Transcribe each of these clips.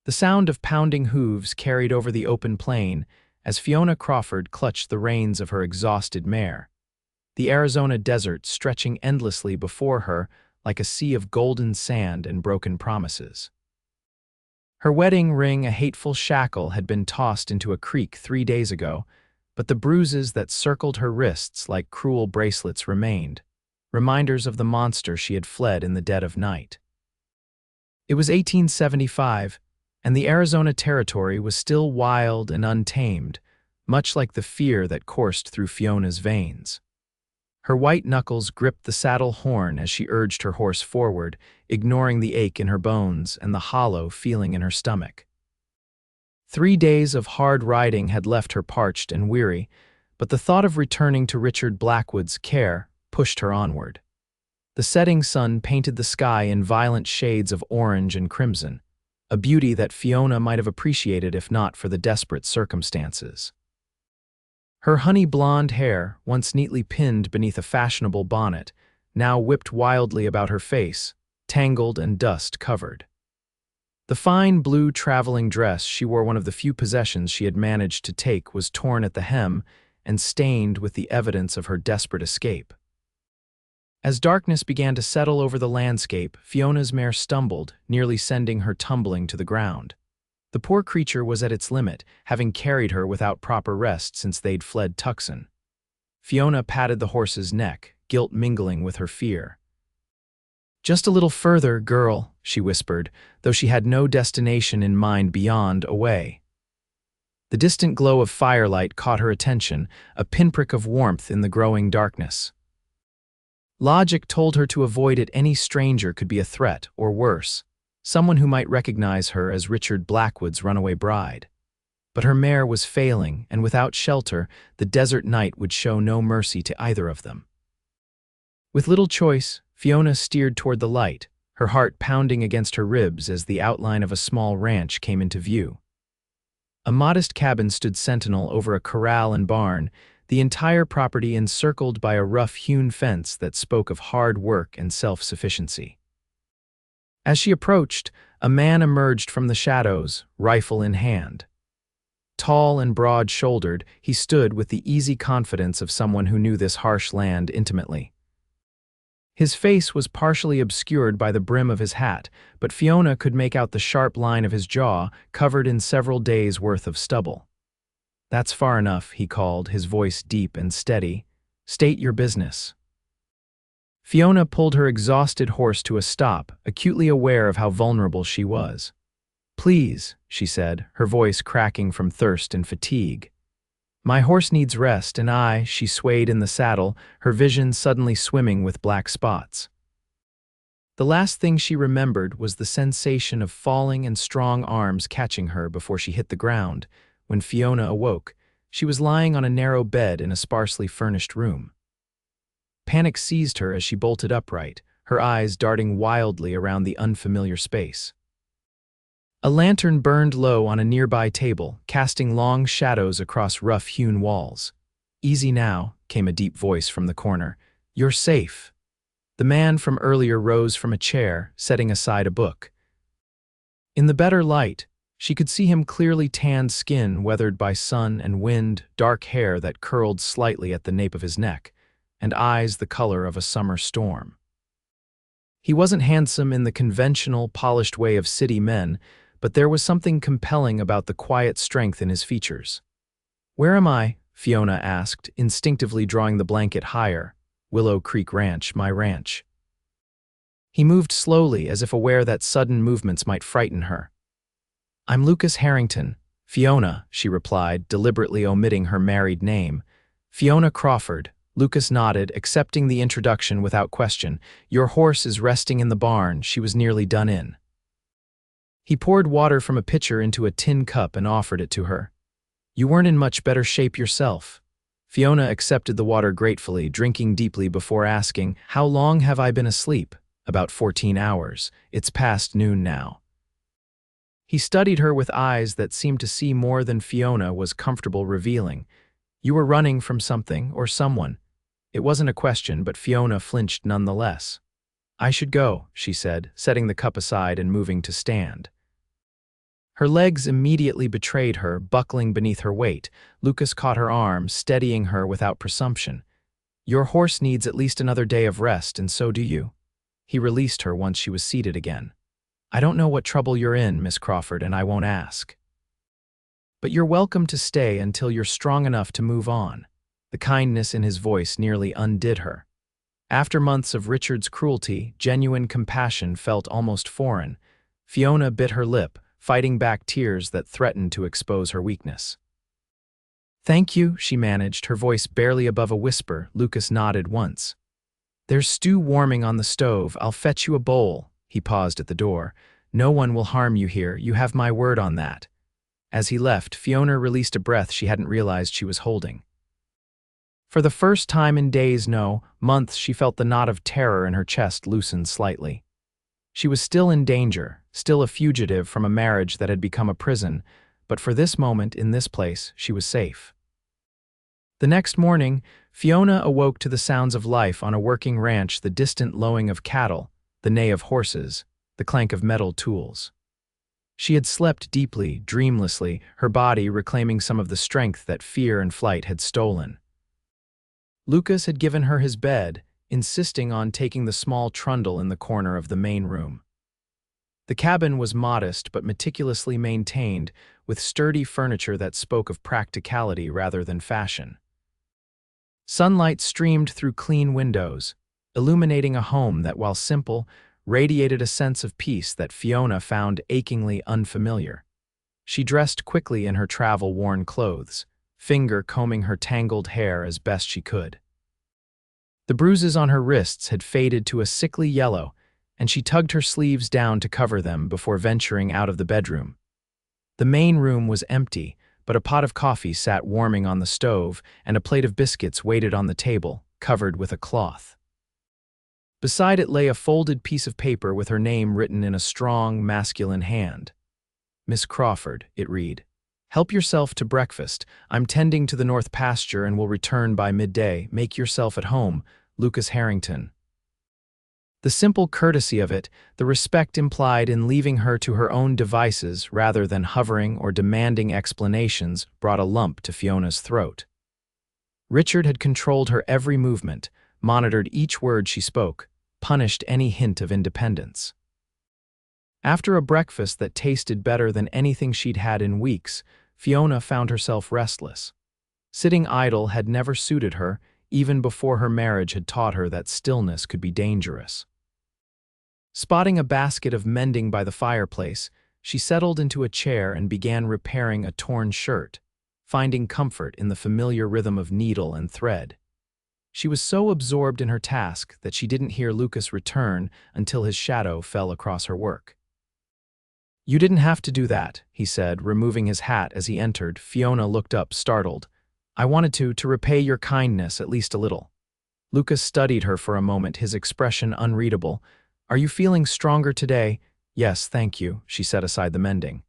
The sound of pounding hooves carried over the open plain as Fiona Crawford clutched the reins of her exhausted mare, the Arizona desert stretching endlessly before her like a sea of golden sand and broken promises. Her wedding ring, a hateful shackle, had been tossed into a creek 3 days ago, but the bruises that circled her wrists like cruel bracelets remained, reminders of the monster she had fled in the dead of night. It was 1875, and the Arizona Territory was still wild and untamed, much like the fear that coursed through Fiona's veins. Her white knuckles gripped the saddle horn as she urged her horse forward, ignoring the ache in her bones and the hollow feeling in her stomach. 3 days of hard riding had left her parched and weary, but the thought of returning to Richard Blackwood's care pushed her onward. The setting sun painted the sky in violent shades of orange and crimson, a beauty that Fiona might have appreciated if not for the desperate circumstances. Her honey-blonde hair, once neatly pinned beneath a fashionable bonnet, now whipped wildly about her face, tangled and dust-covered. The fine blue traveling dress she wore, one of the few possessions she had managed to take, was torn at the hem and stained with the evidence of her desperate escape. As darkness began to settle over the landscape, Fiona's mare stumbled, nearly sending her tumbling to the ground. The poor creature was at its limit, having carried her without proper rest since they'd fled Tucson. Fiona patted the horse's neck, guilt mingling with her fear. "Just a little further, girl," she whispered, though she had no destination in mind beyond away. The distant glow of firelight caught her attention, a pinprick of warmth in the growing darkness. Logic told her to avoid it. Any stranger could be a threat, or worse, someone who might recognize her as Richard Blackwood's runaway bride. But her mare was failing, and without shelter, the desert night would show no mercy to either of them. With little choice, Fiona steered toward the light, her heart pounding against her ribs as the outline of a small ranch came into view. A modest cabin stood sentinel over a corral and barn, the entire property encircled by a rough-hewn fence that spoke of hard work and self-sufficiency. As she approached, a man emerged from the shadows, rifle in hand. Tall and broad-shouldered, he stood with the easy confidence of someone who knew this harsh land intimately. His face was partially obscured by the brim of his hat, but Fiona could make out the sharp line of his jaw, covered in several days' worth of stubble. "That's far enough," he called, his voice deep and steady. "State your business." Fiona pulled her exhausted horse to a stop, acutely aware of how vulnerable she was. "Please," she said, her voice cracking from thirst and fatigue. "My horse needs rest, and she swayed in the saddle, her vision suddenly swimming with black spots. The last thing she remembered was the sensation of falling and strong arms catching her before she hit the ground. When Fiona awoke, she was lying on a narrow bed in a sparsely furnished room. Panic seized her as she bolted upright, her eyes darting wildly around the unfamiliar space. A lantern burned low on a nearby table, casting long shadows across rough-hewn walls. "Easy now," came a deep voice from the corner. "You're safe." The man from earlier rose from a chair, setting aside a book. In the better light, she could see him clearly tanned skin weathered by sun and wind, dark hair that curled slightly at the nape of his neck, and eyes the color of a summer storm. He wasn't handsome in the conventional, polished way of city men, but there was something compelling about the quiet strength in his features. "Where am I?" Fiona asked, instinctively drawing the blanket higher. "Willow Creek Ranch, my ranch." He moved slowly, as if aware that sudden movements might frighten her. "I'm Lucas Harrington." "Fiona," she replied, deliberately omitting her married name. "Fiona Crawford." Lucas nodded, accepting the introduction without question. "Your horse is resting in the barn. She was nearly done in." He poured water from a pitcher into a tin cup and offered it to her. "You weren't in much better shape yourself." Fiona accepted the water gratefully, drinking deeply before asking, "How long have I been asleep?" "About 14 hours. It's past noon now." He studied her with eyes that seemed to see more than Fiona was comfortable revealing. "You were running from something or someone." It wasn't a question, but Fiona flinched nonetheless. "I should go," she said, setting the cup aside and moving to stand. Her legs immediately betrayed her, buckling beneath her weight. Lucas caught her arm, steadying her without presumption. "Your horse needs at least another day of rest, and so do you." He released her once she was seated again. "I don't know what trouble you're in, Miss Crawford, and I won't ask. But you're welcome to stay until you're strong enough to move on." The kindness in his voice nearly undid her. After months of Richard's cruelty, genuine compassion felt almost foreign. Fiona bit her lip, fighting back tears that threatened to expose her weakness. "Thank you," she managed, her voice barely above a whisper. Lucas nodded once. "There's stew warming on the stove. I'll fetch you a bowl." He paused at the door. "No one will harm you here. You have my word on that." As he left, Fiona released a breath she hadn't realized she was holding. For the first time in days, no, months, she felt the knot of terror in her chest loosen slightly. She was still in danger, still a fugitive from a marriage that had become a prison, but for this moment, in this place, she was safe. The next morning, Fiona awoke to the sounds of life on a working ranch, the distant lowing of cattle, the neigh of horses, the clank of metal tools. She had slept deeply, dreamlessly, her body reclaiming some of the strength that fear and flight had stolen. Lucas had given her his bed, insisting on taking the small trundle in the corner of the main room. The cabin was modest but meticulously maintained, with sturdy furniture that spoke of practicality rather than fashion. Sunlight streamed through clean windows, illuminating a home that, while simple, radiated a sense of peace that Fiona found achingly unfamiliar. She dressed quickly in her travel-worn clothes, finger combing her tangled hair as best she could. The bruises on her wrists had faded to a sickly yellow, and she tugged her sleeves down to cover them before venturing out of the bedroom. The main room was empty, but a pot of coffee sat warming on the stove, and a plate of biscuits waited on the table, covered with a cloth. Beside it lay a folded piece of paper with her name written in a strong, masculine hand. "Miss Crawford," it read. "Help yourself to breakfast. I'm tending to the north pasture and will return by midday. Make yourself at home. Lucas Harrington." The simple courtesy of it, the respect implied in leaving her to her own devices rather than hovering or demanding explanations, brought a lump to Fiona's throat. Richard had controlled her every movement, monitored each word she spoke, punished any hint of independence. After a breakfast that tasted better than anything she'd had in weeks, Fiona found herself restless. Sitting idle had never suited her, even before her marriage had taught her that stillness could be dangerous. Spotting a basket of mending by the fireplace, she settled into a chair and began repairing a torn shirt, finding comfort in the familiar rhythm of needle and thread. She was so absorbed in her task that she didn't hear Lucas return until his shadow fell across her work. "You didn't have to do that," he said, removing his hat as he entered. Fiona looked up, startled. "I wanted to repay your kindness at least a little." Lucas studied her for a moment, his expression unreadable. "Are you feeling stronger today?" "Yes, thank you," she set aside the mending.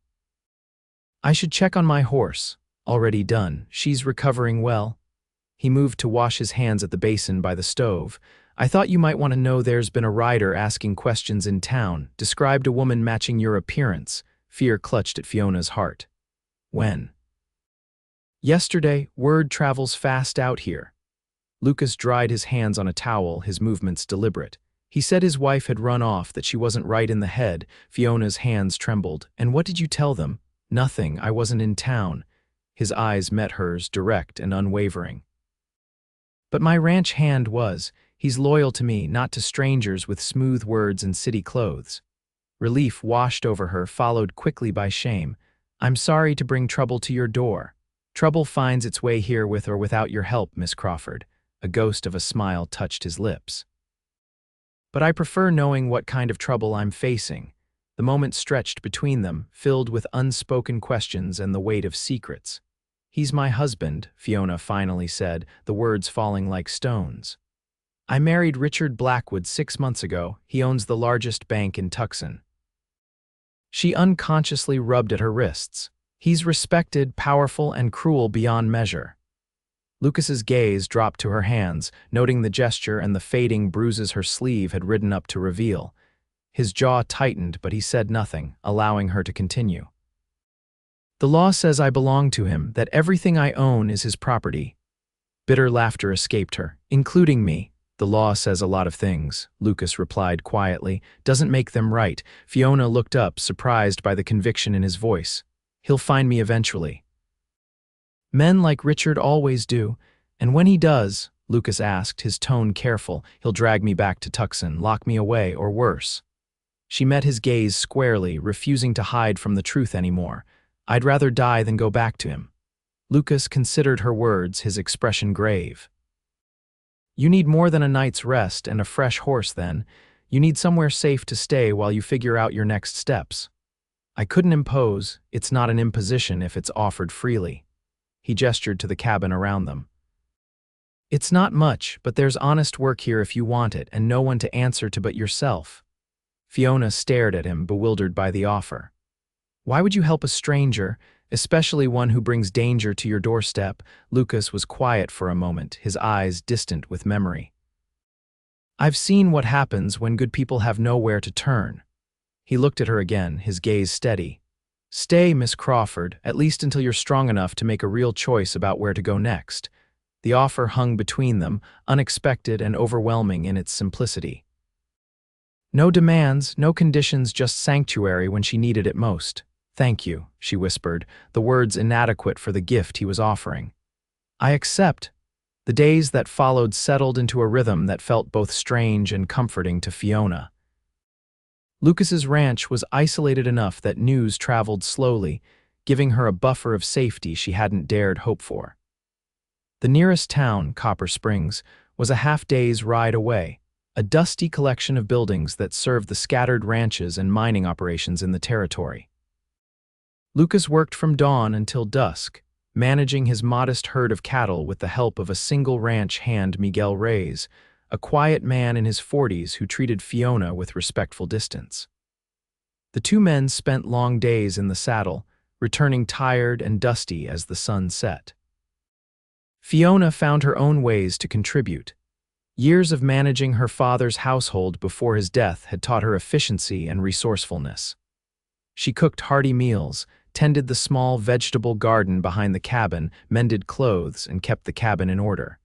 "I should check on my horse." "Already done. She's recovering well." He moved to wash his hands at the basin by the stove. "I thought you might want to know there's been a rider asking questions in town, described a woman matching your appearance." Fear clutched at Fiona's heart. "When?" "Yesterday. Word travels fast out here." Lucas dried his hands on a towel, his movements deliberate. "He said his wife had run off, that she wasn't right in the head." Fiona's hands trembled. "And what did you tell them?" "Nothing. I wasn't in town." His eyes met hers, direct and unwavering. "But my ranch hand was. He's loyal to me, not to strangers with smooth words and city clothes." Relief washed over her, followed quickly by shame. "I'm sorry to bring trouble to your door." "Trouble finds its way here with or without your help, Miss Crawford." A ghost of a smile touched his lips. "But I prefer knowing what kind of trouble I'm facing." The moment stretched between them, filled with unspoken questions and the weight of secrets. "He's my husband," Fiona finally said, the words falling like stones. "I married Richard Blackwood 6 months ago. He owns the largest bank in Tucson." She unconsciously rubbed at her wrists. "He's respected, powerful, and cruel beyond measure." Lucas's gaze dropped to her hands, noting the gesture and the fading bruises her sleeve had ridden up to reveal. His jaw tightened, but he said nothing, allowing her to continue. The law says I belong to him, that everything I own is his property. Bitter laughter escaped her, including me. The law says a lot of things, Lucas replied quietly. Doesn't make them right. Fiona looked up, surprised by the conviction in his voice. He'll find me eventually. Men like Richard always do, and when he does, Lucas asked, his tone careful, he'll drag me back to Tucson, lock me away, or worse. She met his gaze squarely, refusing to hide from the truth anymore. I'd rather die than go back to him. Lucas considered her words, his expression grave. You need more than a night's rest and a fresh horse then. You need somewhere safe to stay while you figure out your next steps. I couldn't impose. It's not an imposition if it's offered freely. He gestured to the cabin around them. It's not much, but there's honest work here if you want it, and no one to answer to but yourself. Fiona stared at him, bewildered by the offer. Why would you help a stranger, especially one who brings danger to your doorstep? Lucas was quiet for a moment, his eyes distant with memory. I've seen what happens when good people have nowhere to turn. He looked at her again, his gaze steady. Stay, Miss Crawford, at least until you're strong enough to make a real choice about where to go next. The offer hung between them, unexpected and overwhelming in its simplicity. No demands, no conditions, just sanctuary when she needed it most. Thank you, she whispered, the words inadequate for the gift he was offering. I accept. The days that followed settled into a rhythm that felt both strange and comforting to Fiona. Lucas's ranch was isolated enough that news traveled slowly, giving her a buffer of safety she hadn't dared hope for. The nearest town, Copper Springs, was a half-day's ride away, a dusty collection of buildings that served the scattered ranches and mining operations in the territory. Lucas worked from dawn until dusk, managing his modest herd of cattle with the help of a single ranch hand, Miguel Reyes, a quiet man in his 40s who treated Fiona with respectful distance. The two men spent long days in the saddle, returning tired and dusty as the sun set. Fiona found her own ways to contribute. Years of managing her father's household before his death had taught her efficiency and resourcefulness. She cooked hearty meals, tended the small vegetable garden behind the cabin, mended clothes, and kept the cabin in order.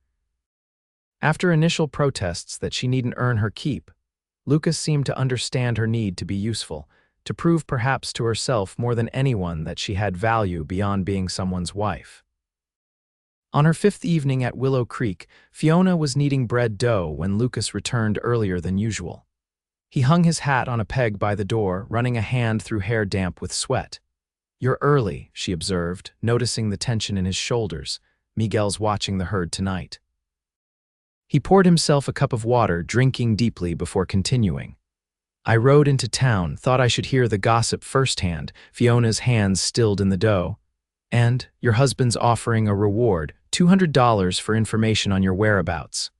After initial protests that she needn't earn her keep, Lucas seemed to understand her need to be useful, to prove perhaps to herself more than anyone that she had value beyond being someone's wife. On her 5th evening at Willow Creek, Fiona was kneading bread dough when Lucas returned earlier than usual. He hung his hat on a peg by the door, running a hand through hair damp with sweat. You're early, she observed, noticing the tension in his shoulders. Miguel's watching the herd tonight. He poured himself a cup of water, drinking deeply before continuing. I rode into town, thought I should hear the gossip firsthand, Fiona's hands stilled in the dough. And your husband's offering a reward, $200 for information on your whereabouts.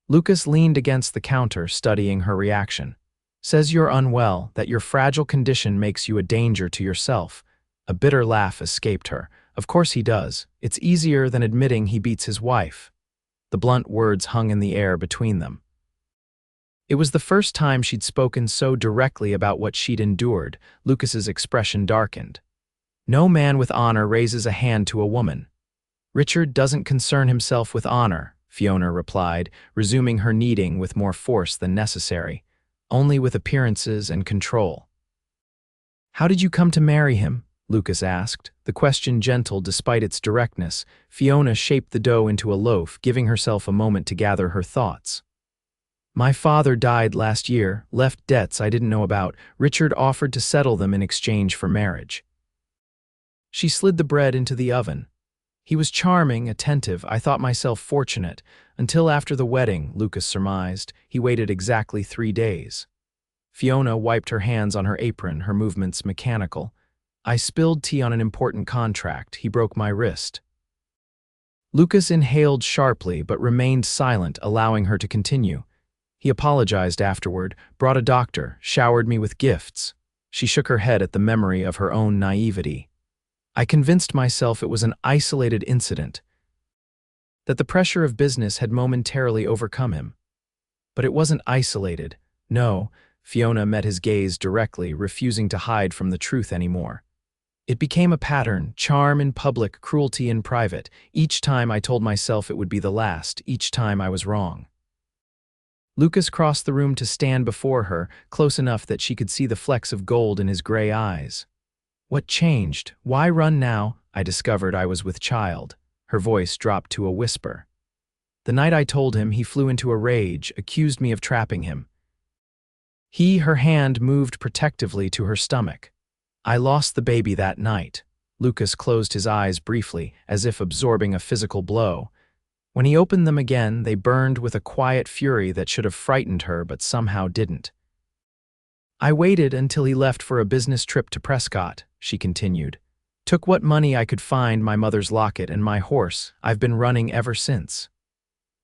Lucas leaned against the counter, studying her reaction. Says you're unwell, that your fragile condition makes you a danger to yourself. A bitter laugh escaped her. Of course he does. It's easier than admitting he beats his wife. The blunt words hung in the air between them. It was the first time she'd spoken so directly about what she'd endured. Lucas's expression darkened. No man with honor raises a hand to a woman. Richard doesn't concern himself with honor, Fiona replied, resuming her kneading with more force than necessary, only with appearances and control. How did you come to marry him? Lucas asked, the question gentle despite its directness. Fiona shaped the dough into a loaf, giving herself a moment to gather her thoughts. My father died last year, left debts I didn't know about. Richard offered to settle them in exchange for marriage. She slid the bread into the oven. He was charming, attentive. I thought myself fortunate. Until after the wedding, Lucas surmised. He waited exactly 3 days. Fiona wiped her hands on her apron, her movements mechanical. I spilled tea on an important contract. He broke my wrist. Lucas inhaled sharply but remained silent, allowing her to continue. He apologized afterward, brought a doctor, showered me with gifts. She shook her head at the memory of her own naivety. I convinced myself it was an isolated incident, that the pressure of business had momentarily overcome him. But it wasn't isolated. No, Fiona met his gaze directly, refusing to hide from the truth anymore. It became a pattern, charm in public, cruelty in private. Each time I told myself it would be the last, each time I was wrong. Lucas crossed the room to stand before her, close enough that she could see the flecks of gold in his gray eyes. What changed? Why run now? I discovered I was with child. Her voice dropped to a whisper. The night I told him, he flew into a rage, accused me of trapping him. Her hand moved protectively to her stomach. I lost the baby that night. Lucas closed his eyes briefly, as if absorbing a physical blow. When he opened them again, they burned with a quiet fury that should have frightened her but somehow didn't. I waited until he left for a business trip to Prescott, she continued. Took what money I could find, my mother's locket and my horse. I've been running ever since.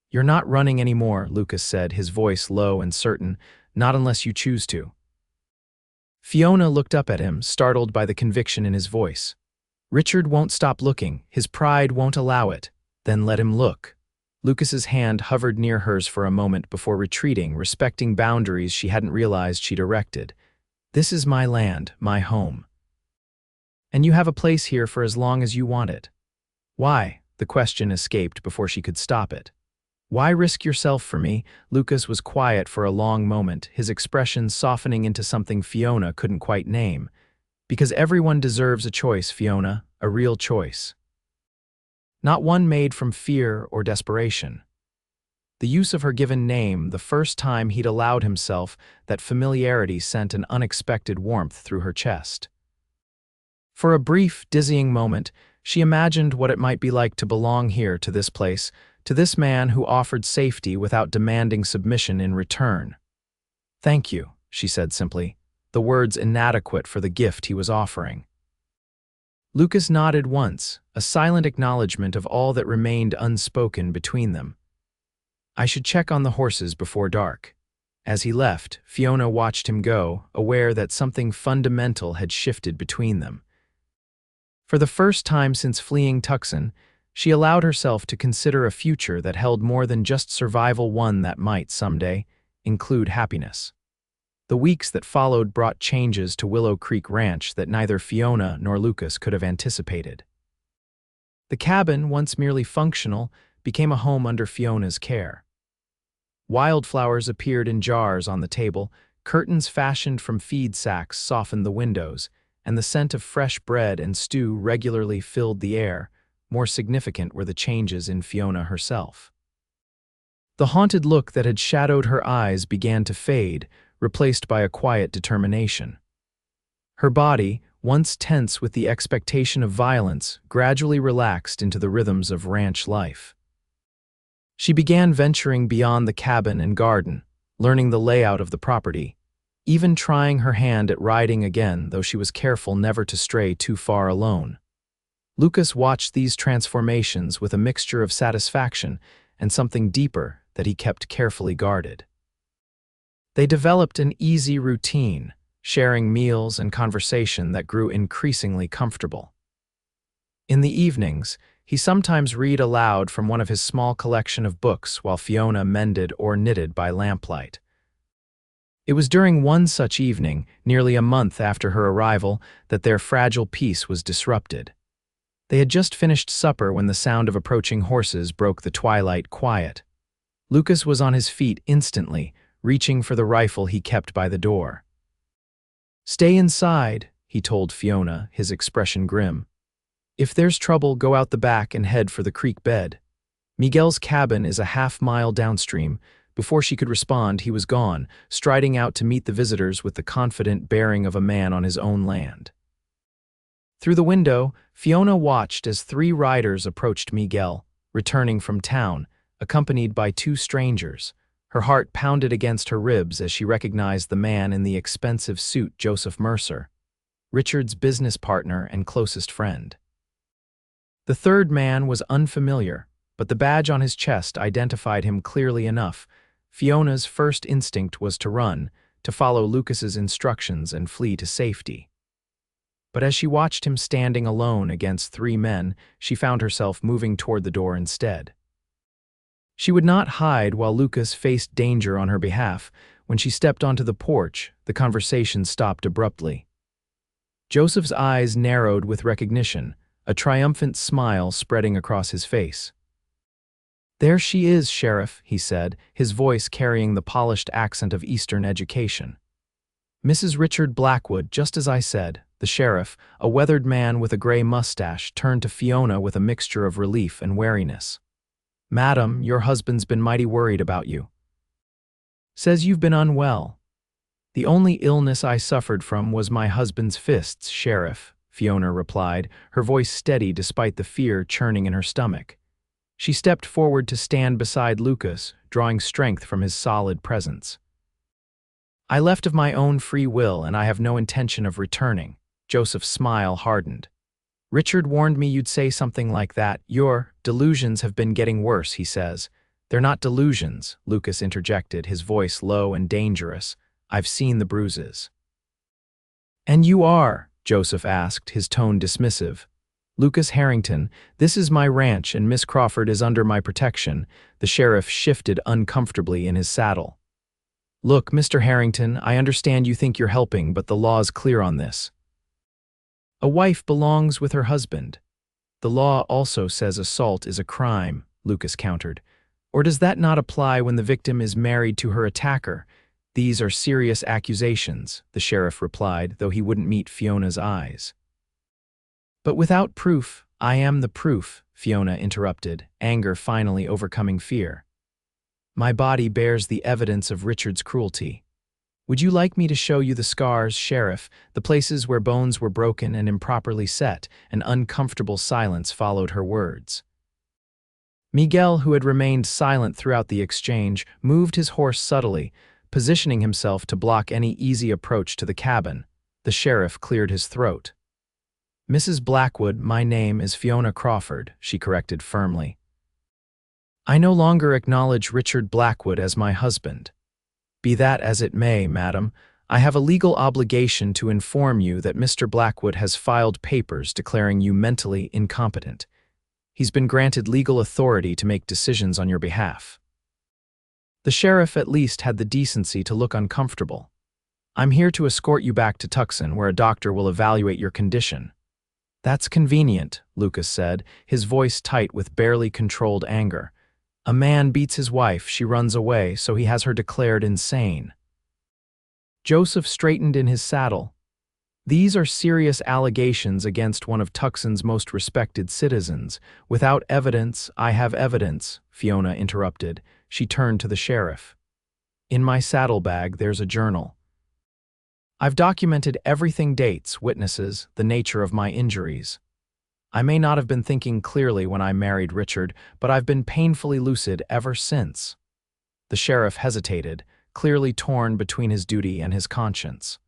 You're not running anymore, Lucas said, his voice low and certain. Not unless you choose to. Fiona looked up at him, startled by the conviction in his voice. Richard won't stop looking. His pride won't allow it. Then let him look. Lucas's hand hovered near hers for a moment before retreating, respecting boundaries she hadn't realized she'd erected. This is my land, my home. And you have a place here for as long as you want it. Why? The question escaped before she could stop it. Why risk yourself for me? Lucas was quiet for a long moment, his expression softening into something Fiona couldn't quite name. Because everyone deserves a choice, Fiona, a real choice. Not one made from fear or desperation. The use of her given name, the first time he'd allowed himself, that familiarity sent an unexpected warmth through her chest. For a brief, dizzying moment, she imagined what it might be like to belong here, to this place, to this man who offered safety without demanding submission in return. Thank you, she said simply, the words inadequate for the gift he was offering. Lucas nodded once, a silent acknowledgement of all that remained unspoken between them. I should check on the horses before dark. As he left, Fiona watched him go, aware that something fundamental had shifted between them. For the first time since fleeing Tucson, she allowed herself to consider a future that held more than just survival, one that might, someday, include happiness. The weeks that followed brought changes to Willow Creek Ranch that neither Fiona nor Lucas could have anticipated. The cabin, once merely functional, became a home under Fiona's care. Wildflowers appeared in jars on the table, curtains fashioned from feed sacks softened the windows, and the scent of fresh bread and stew regularly filled the air. More significant were the changes in Fiona herself. The haunted look that had shadowed her eyes began to fade, replaced by a quiet determination. Her body, once tense with the expectation of violence, gradually relaxed into the rhythms of ranch life. She began venturing beyond the cabin and garden, learning the layout of the property, even trying her hand at riding again, though she was careful never to stray too far alone. Lucas watched these transformations with a mixture of satisfaction and something deeper that he kept carefully guarded. They developed an easy routine, sharing meals and conversation that grew increasingly comfortable. In the evenings, he sometimes read aloud from one of his small collection of books while Fiona mended or knitted by lamplight. It was during one such evening, nearly a month after her arrival, that their fragile peace was disrupted. They had just finished supper when the sound of approaching horses broke the twilight quiet. Lucas was on his feet instantly, reaching for the rifle he kept by the door. Stay inside, he told Fiona, his expression grim. If there's trouble, go out the back and head for the creek bed. Miguel's cabin is a half-mile downstream. Before she could respond, he was gone, striding out to meet the visitors with the confident bearing of a man on his own land. Through the window, Fiona watched as 3 riders approached Miguel, returning from town, accompanied by 2 strangers. Her heart pounded against her ribs as she recognized the man in the expensive suit, Joseph Mercer, Richard's business partner and closest friend. The third man was unfamiliar, but the badge on his chest identified him clearly enough. Fiona's first instinct was to run, to follow Lucas's instructions and flee to safety. But as she watched him standing alone against 3 men, she found herself moving toward the door instead. She would not hide while Lucas faced danger on her behalf. When she stepped onto the porch, the conversation stopped abruptly. Joseph's eyes narrowed with recognition, a triumphant smile spreading across his face. "There she is, Sheriff," he said, his voice carrying the polished accent of Eastern education. "Mrs. Richard Blackwood, just as I said." The sheriff, a weathered man with a gray mustache, turned to Fiona with a mixture of relief and wariness. "Madam, your husband's been mighty worried about you. Says you've been unwell." "The only illness I suffered from was my husband's fists, Sheriff," Fiona replied, her voice steady despite the fear churning in her stomach. She stepped forward to stand beside Lucas, drawing strength from his solid presence. "I left of my own free will, and I have no intention of returning." Joseph's smile hardened. "Richard warned me you'd say something like that. Your delusions have been getting worse," he says. "They're not delusions," Lucas interjected, his voice low and dangerous. "I've seen the bruises." "And you are?" Joseph asked, his tone dismissive. "Lucas Harrington, this is my ranch and Miss Crawford is under my protection." The sheriff shifted uncomfortably in his saddle. "Look, Mr. Harrington, I understand you think you're helping, but the law's clear on this. A wife belongs with her husband. The law also says assault is a crime," Lucas countered. "Or does that not apply when the victim is married to her attacker?" "These are serious accusations," the sheriff replied, though he wouldn't meet Fiona's eyes. "But without proof, I am the proof," Fiona interrupted, anger finally overcoming fear. "My body bears the evidence of Richard's cruelty. Would you like me to show you the scars, Sheriff, the places where bones were broken and improperly set?" An uncomfortable silence followed her words. Miguel, who had remained silent throughout the exchange, moved his horse subtly, positioning himself to block any easy approach to the cabin. The sheriff cleared his throat. "Mrs. Blackwood, my name is Fiona Crawford," she corrected firmly. "I no longer acknowledge Richard Blackwood as my husband. Be that as it may, madam, I have a legal obligation to inform you that Mr. Blackwood has filed papers declaring you mentally incompetent. He's been granted legal authority to make decisions on your behalf." The sheriff at least had the decency to look uncomfortable. "I'm here to escort you back to Tucson, where a doctor will evaluate your condition." "That's convenient," Lucas said, his voice tight with barely controlled anger. "A man beats his wife, she runs away, so he has her declared insane." Joseph straightened in his saddle. "These are serious allegations against one of Tucson's most respected citizens. Without evidence, I have evidence," Fiona interrupted. She turned to the sheriff. "In my saddlebag, there's a journal. I've documented everything: dates, witnesses, the nature of my injuries. I may not have been thinking clearly when I married Richard, but I've been painfully lucid ever since." The sheriff hesitated, clearly torn between his duty and his conscience.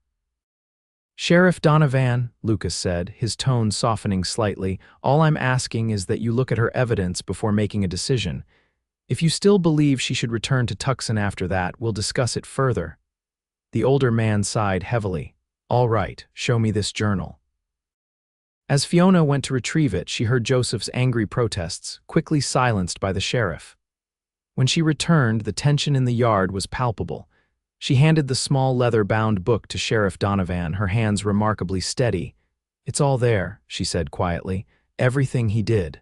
"Sheriff Donovan," Lucas said, his tone softening slightly, "all I'm asking is that you look at her evidence before making a decision. If you still believe she should return to Tucson after that, we'll discuss it further." The older man sighed heavily. "All right, show me this journal." As Fiona went to retrieve it, she heard Joseph's angry protests, quickly silenced by the sheriff. When she returned, the tension in the yard was palpable. She handed the small leather-bound book to Sheriff Donovan, her hands remarkably steady. "It's all there," she said quietly. "Everything he did.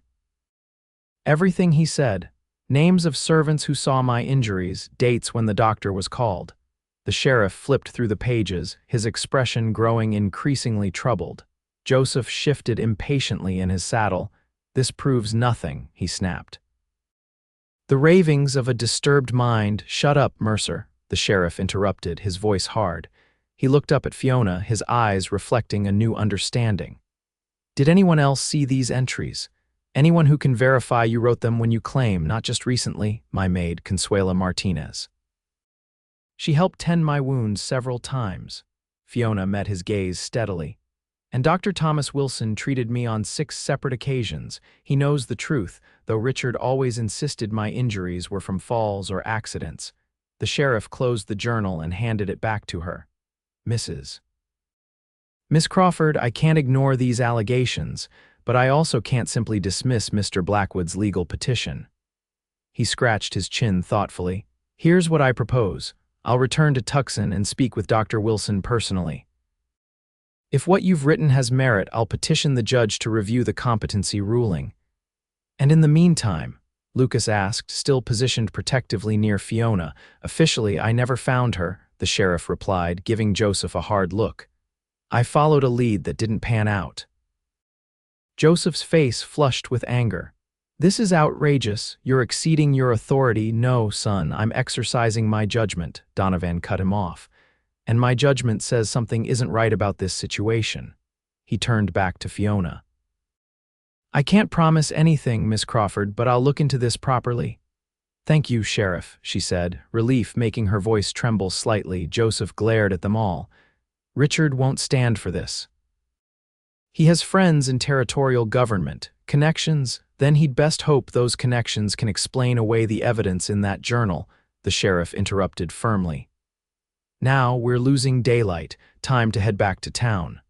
Everything he said. Names of servants who saw my injuries, dates when the doctor was called." The sheriff flipped through the pages, his expression growing increasingly troubled. Joseph shifted impatiently in his saddle. "This proves nothing," he snapped. "The ravings of a disturbed mind." "Shut up, Mercer," the sheriff interrupted, his voice hard. He looked up at Fiona, his eyes reflecting a new understanding. "Did anyone else see these entries? Anyone who can verify you wrote them when you claim, not just recently?" "My maid, Consuela Martinez. She helped tend my wounds several times." Fiona met his gaze steadily. "And Dr. Thomas Wilson treated me on 6 separate occasions. He knows the truth, though Richard always insisted my injuries were from falls or accidents." The sheriff closed the journal and handed it back to her. Miss Crawford, I can't ignore these allegations, but I also can't simply dismiss Mr. Blackwood's legal petition." He scratched his chin thoughtfully. "Here's what I propose. I'll return to Tucson and speak with Dr. Wilson personally. If what you've written has merit, I'll petition the judge to review the competency ruling. And in the meantime, Lucas asked, still positioned protectively near Fiona. Officially, I never found her, the sheriff replied, giving Joseph a hard look. I followed a lead that didn't pan out. Joseph's face flushed with anger. This is outrageous. You're exceeding your authority. No, son, I'm exercising my judgment, Donovan cut him off. And my judgment says something isn't right about this situation. He turned back to Fiona. I can't promise anything, Miss Crawford, but I'll look into this properly. Thank you, Sheriff, she said, relief making her voice tremble slightly. Joseph glared at them all. Richard won't stand for this. He has friends in territorial government, connections, then he'd best hope those connections can explain away the evidence in that journal, the sheriff interrupted firmly. Now we're losing daylight, time to head back to town.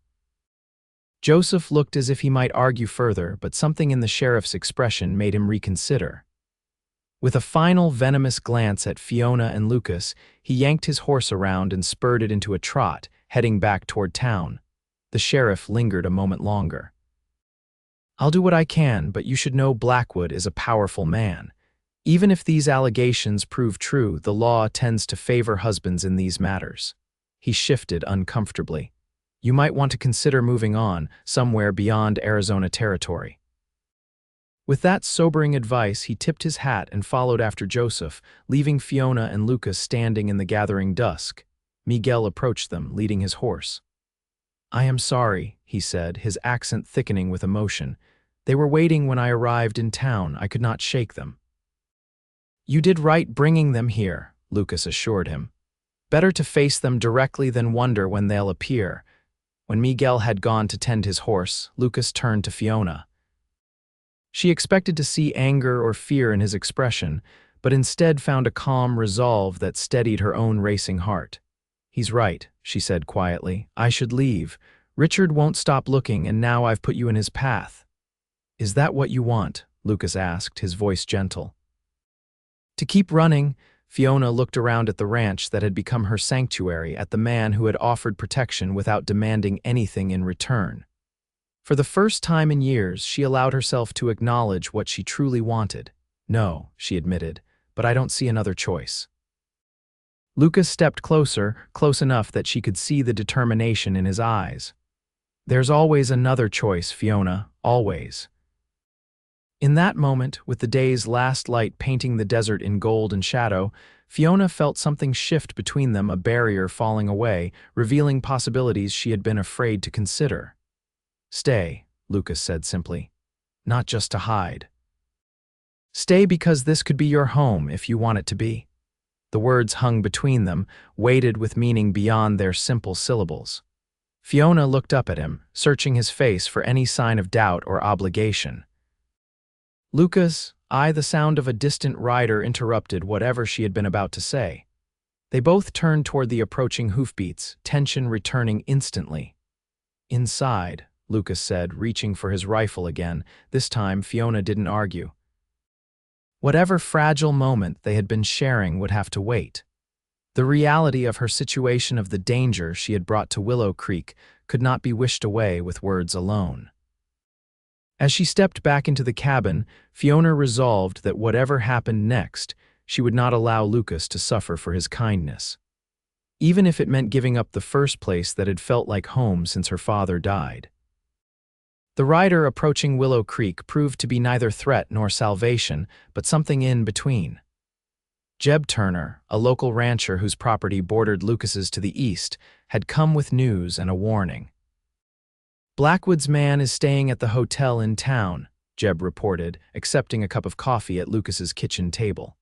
Joseph looked as if he might argue further, but something in the sheriff's expression made him reconsider. With a final venomous glance at Fiona and Lucas, he yanked his horse around and spurred it into a trot, heading back toward town. The sheriff lingered a moment longer. I'll do what I can, but you should know Blackwood is a powerful man. Even if these allegations prove true, the law tends to favor husbands in these matters. He shifted uncomfortably. You might want to consider moving on, somewhere beyond Arizona territory. With that sobering advice, he tipped his hat and followed after Joseph, leaving Fiona and Lucas standing in the gathering dusk. Miguel approached them, leading his horse. I am sorry, he said, his accent thickening with emotion. They were waiting when I arrived in town. I could not shake them. You did right bringing them here, Lucas assured him. Better to face them directly than wonder when they'll appear. When Miguel had gone to tend his horse, Lucas turned to Fiona. She expected to see anger or fear in his expression, but instead found a calm resolve that steadied her own racing heart. He's right, she said quietly. I should leave. Richard won't stop looking, and now I've put you in his path. Is that what you want? Lucas asked, his voice gentle. To keep running, Fiona looked around at the ranch that had become her sanctuary, at the man who had offered protection without demanding anything in return. For the first time in years, she allowed herself to acknowledge what she truly wanted. No, she admitted, but I don't see another choice. Lucas stepped closer, close enough that she could see the determination in his eyes. There's always another choice, Fiona, always. In that moment, with the day's last light painting the desert in gold and shadow, Fiona felt something shift between them, a barrier falling away, revealing possibilities she had been afraid to consider. Stay, Lucas said simply. Not just to hide. Stay because this could be your home if you want it to be. The words hung between them, weighted with meaning beyond their simple syllables. Fiona looked up at him, searching his face for any sign of doubt or obligation. Lucas, the sound of a distant rider interrupted whatever she had been about to say. They both turned toward the approaching hoofbeats, tension returning instantly. Inside, Lucas said, reaching for his rifle again. This time, Fiona didn't argue. Whatever fragile moment they had been sharing would have to wait. The reality of her situation, of the danger she had brought to Willow Creek, could not be wished away with words alone. As she stepped back into the cabin, Fiona resolved that whatever happened next, she would not allow Lucas to suffer for his kindness. Even if it meant giving up the first place that had felt like home since her father died. The rider approaching Willow Creek proved to be neither threat nor salvation, but something in between. Jeb Turner, a local rancher whose property bordered Lucas's to the east, had come with news and a warning. Blackwood's man is staying at the hotel in town, Jeb reported, accepting a cup of coffee at Lucas's kitchen table.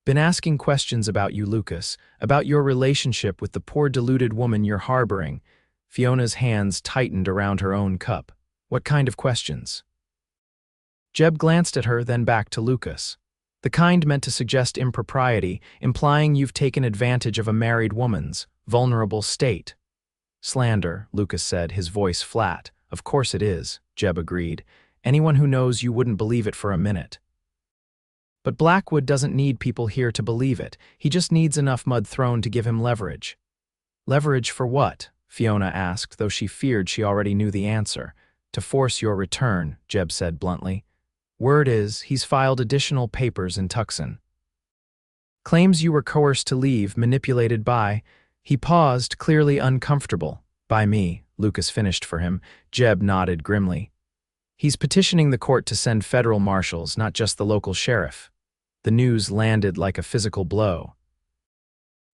Been asking questions about you, Lucas, about your relationship with the poor deluded woman you're harboring. Fiona's hands tightened around her own cup. What kind of questions? Jeb glanced at her, then back to Lucas. The kind meant to suggest impropriety, implying you've taken advantage of a married woman's vulnerable state. Slander, Lucas said, his voice flat. Of course it is, Jeb agreed. Anyone who knows you wouldn't believe it for a minute. But Blackwood doesn't need people here to believe it. He just needs enough mud thrown to give him leverage. Leverage for what? Fiona asked, though she feared she already knew the answer. To force your return, Jeb said bluntly. Word is, he's filed additional papers in Tucson. Claims you were coerced to leave, manipulated by. He paused, clearly uncomfortable. By me, Lucas finished for him. Jeb nodded grimly. He's petitioning the court to send federal marshals, not just the local sheriff. The news landed like a physical blow.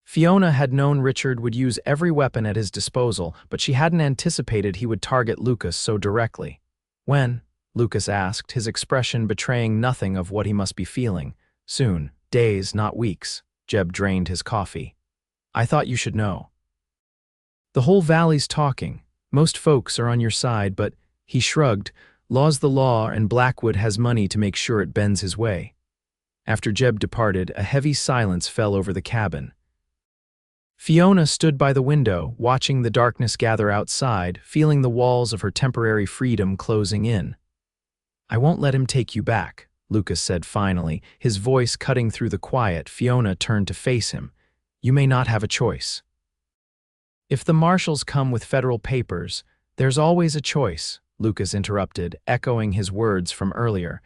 Fiona had known Richard would use every weapon at his disposal, but she hadn't anticipated he would target Lucas so directly. When? Lucas asked, his expression betraying nothing of what he must be feeling. Soon, days, not weeks. Jeb drained his coffee. I thought you should know. The whole valley's talking. Most folks are on your side, but, he shrugged, law's the law and Blackwood has money to make sure it bends his way. After Jeb departed, a heavy silence fell over the cabin. Fiona stood by the window, watching the darkness gather outside, feeling the walls of her temporary freedom closing in. I won't let him take you back, Lucas said finally, his voice cutting through the quiet. Fiona turned to face him. You may not have a choice. If the marshals come with federal papers, there's always a choice, Lucas interrupted, echoing his words from earlier.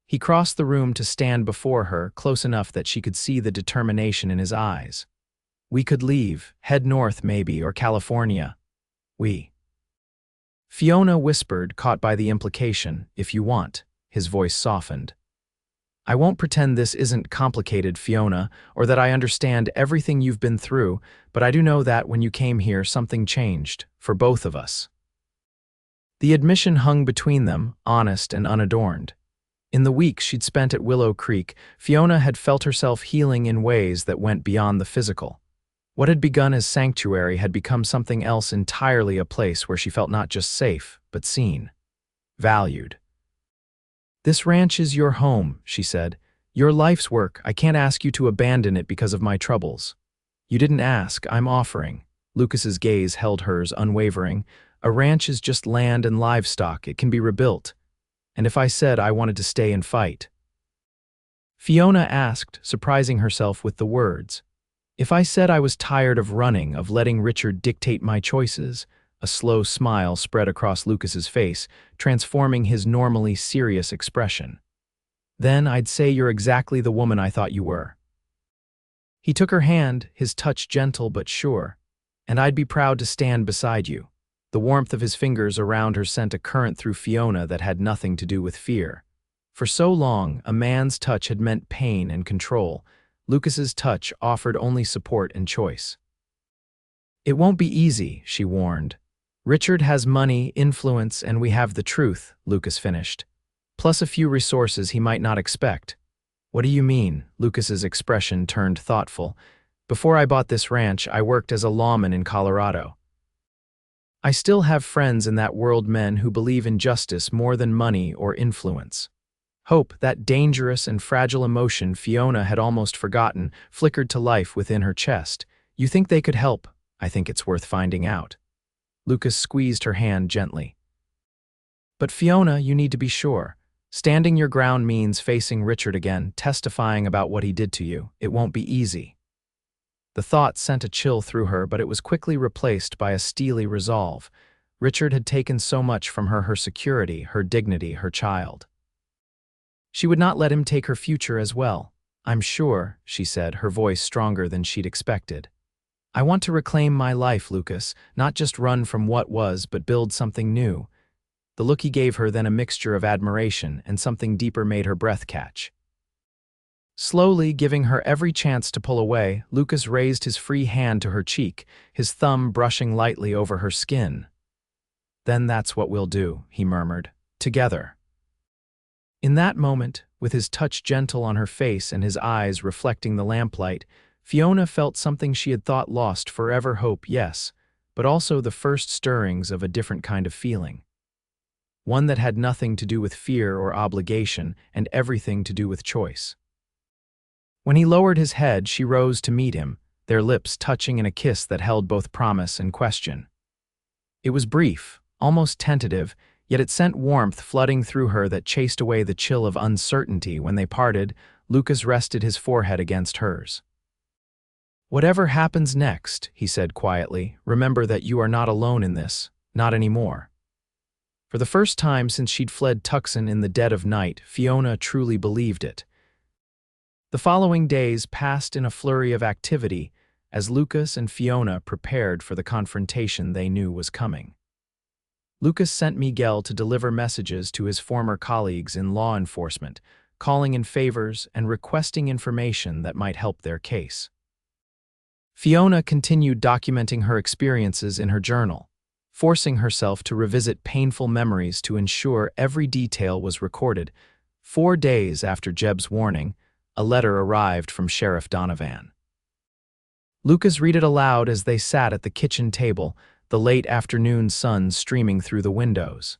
He crossed the room to stand before her, close enough that she could see the determination in his eyes. We could leave, head north maybe, or California. We. Fiona whispered, caught by the implication, if you want. His voice softened. I won't pretend this isn't complicated, Fiona, or that I understand everything you've been through, but I do know that when you came here, something changed, for both of us. The admission hung between them, honest and unadorned. In the weeks she'd spent at Willow Creek, Fiona had felt herself healing in ways that went beyond the physical. What had begun as sanctuary had become something else entirely, a place where she felt not just safe, but seen. Valued. This ranch is your home, she said. Your life's work. I can't ask you to abandon it because of my troubles. You didn't ask, I'm offering. Lucas's gaze held hers, unwavering. A ranch is just land and livestock. It can be rebuilt. And if I said I wanted to stay and fight? Fiona asked, surprising herself with the words. If I said I was tired of running, of letting Richard dictate my choices? A slow smile spread across Lucas's face, transforming his normally serious expression. Then I'd say you're exactly the woman I thought you were. He took her hand, his touch gentle but sure. And I'd be proud to stand beside you. The warmth of his fingers around her sent a current through Fiona that had nothing to do with fear. For so long, a man's touch had meant pain and control. Lucas's touch offered only support and choice. It won't be easy, she warned. Richard has money, influence, and we have the truth, Lucas finished. Plus a few resources he might not expect. What do you mean? Lucas's expression turned thoughtful. Before I bought this ranch, I worked as a lawman in Colorado. I still have friends in that world, men who believe in justice more than money or influence. Hope, that dangerous and fragile emotion Fiona had almost forgotten, flickered to life within her chest. You think they could help? I think it's worth finding out. Lucas squeezed her hand gently. But Fiona, you need to be sure. Standing your ground means facing Richard again, testifying about what he did to you. It won't be easy. The thought sent a chill through her, but it was quickly replaced by a steely resolve. Richard had taken so much from her security, her dignity, her child. She would not let him take her future as well. I'm sure, she said, her voice stronger than she'd expected. I want to reclaim my life, Lucas, not just run from what was, but build something new. The look he gave her, then a mixture of admiration and something deeper, made her breath catch. Slowly, giving her every chance to pull away, Lucas raised his free hand to her cheek, his thumb brushing lightly over her skin. Then that's what we'll do, he murmured. Together. In that moment, with his touch gentle on her face and his eyes reflecting the lamplight, Fiona felt something she had thought lost forever. Hope, yes, but also the first stirrings of a different kind of feeling. One that had nothing to do with fear or obligation and everything to do with choice. When he lowered his head, she rose to meet him, their lips touching in a kiss that held both promise and question. It was brief, almost tentative, yet it sent warmth flooding through her that chased away the chill of uncertainty. When they parted, Lucas rested his forehead against hers. "Whatever happens next," he said quietly, "remember that you are not alone in this, not anymore." For the first time since she'd fled Tucson in the dead of night, Fiona truly believed it. The following days passed in a flurry of activity as Lucas and Fiona prepared for the confrontation they knew was coming. Lucas sent Miguel to deliver messages to his former colleagues in law enforcement, calling in favors and requesting information that might help their case. Fiona continued documenting her experiences in her journal, forcing herself to revisit painful memories to ensure every detail was recorded. 4 days after Jeb's warning, a letter arrived from Sheriff Donovan. Lucas read it aloud as they sat at the kitchen table, the late afternoon sun streaming through the windows.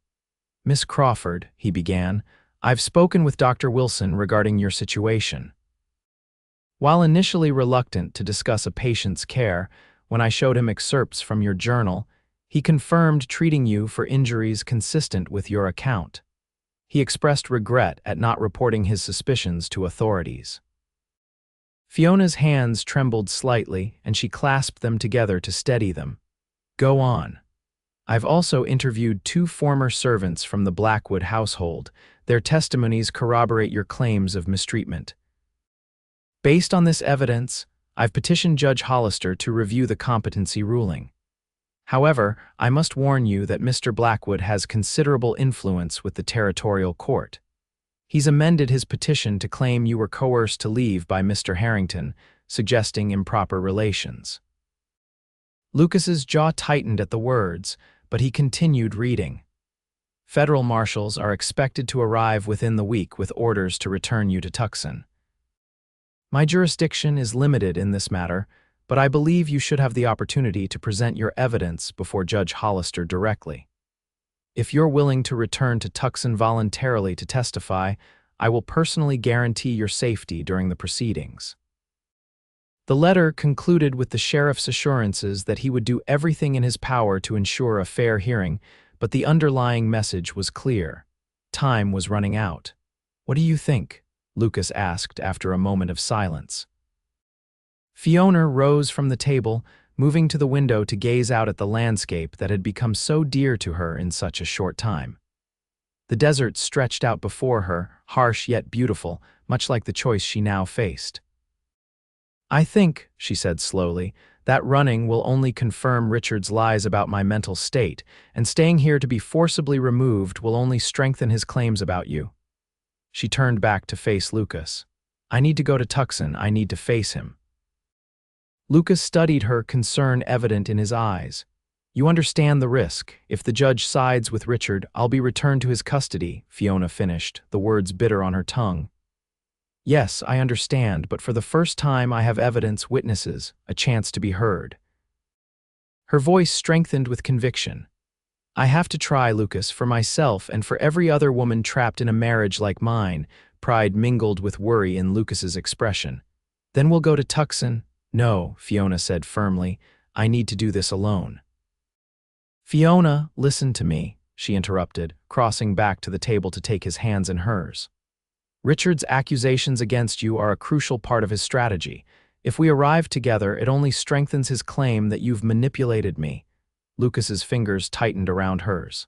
"Miss Crawford," he began, "I've spoken with Dr. Wilson regarding your situation. While initially reluctant to discuss a patient's care, when I showed him excerpts from your journal, he confirmed treating you for injuries consistent with your account. He expressed regret at not reporting his suspicions to authorities." Fiona's hands trembled slightly, and she clasped them together to steady them. "Go on. I've also interviewed 2 former servants from the Blackwood household. Their testimonies corroborate your claims of mistreatment. Based on this evidence, I've petitioned Judge Hollister to review the competency ruling. However, I must warn you that Mr. Blackwood has considerable influence with the territorial court. He's amended his petition to claim you were coerced to leave by Mr. Harrington, suggesting improper relations." Lucas's jaw tightened at the words, but he continued reading. "Federal marshals are expected to arrive within the week with orders to return you to Tucson. My jurisdiction is limited in this matter, but I believe you should have the opportunity to present your evidence before Judge Hollister directly. If you're willing to return to Tucson voluntarily to testify, I will personally guarantee your safety during the proceedings." The letter concluded with the sheriff's assurances that he would do everything in his power to ensure a fair hearing, but the underlying message was clear. Time was running out. "What do you think?" Lucas asked after a moment of silence. Fiona rose from the table, moving to the window to gaze out at the landscape that had become so dear to her in such a short time. The desert stretched out before her, harsh yet beautiful, much like the choice she now faced. "I think," she said slowly, "that running will only confirm Richard's lies about my mental state, and staying here to be forcibly removed will only strengthen his claims about you." She turned back to face Lucas. "I need to go to Tucson. I need to face him." Lucas studied her, concern evident in his eyes. "You understand the risk. If the judge sides with Richard, I'll be returned to his custody," Fiona finished, the words bitter on her tongue. "Yes, I understand, but for the first time I have evidence, witnesses, a chance to be heard." Her voice strengthened with conviction. "I have to try, Lucas, for myself and for every other woman trapped in a marriage like mine," pride mingled with worry in Lucas's expression. "Then we'll go to Tucson." "No," Fiona said firmly, "I need to do this alone." "Fiona, listen to me," she interrupted, crossing back to the table to take his hands in hers. "Richard's accusations against you are a crucial part of his strategy. If we arrive together, it only strengthens his claim that you've manipulated me." Lucas's fingers tightened around hers.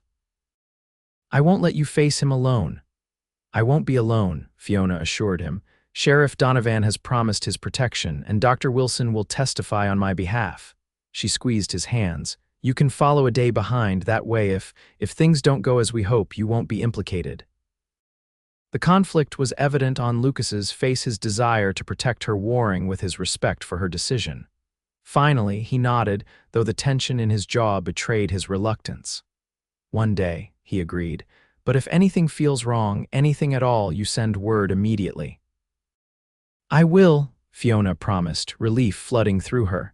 "I won't let you face him alone." "I won't be alone," Fiona assured him. "Sheriff Donovan has promised his protection, and Dr. Wilson will testify on my behalf." She squeezed his hands. "You can follow a day behind. That way, if things don't go as we hope, you won't be implicated." The conflict was evident on Lucas's face, his desire to protect her warring with his respect for her decision. Finally, he nodded, though the tension in his jaw betrayed his reluctance. "One day," he agreed, "but if anything feels wrong, anything at all, you send word immediately." "I will," Fiona promised, relief flooding through her.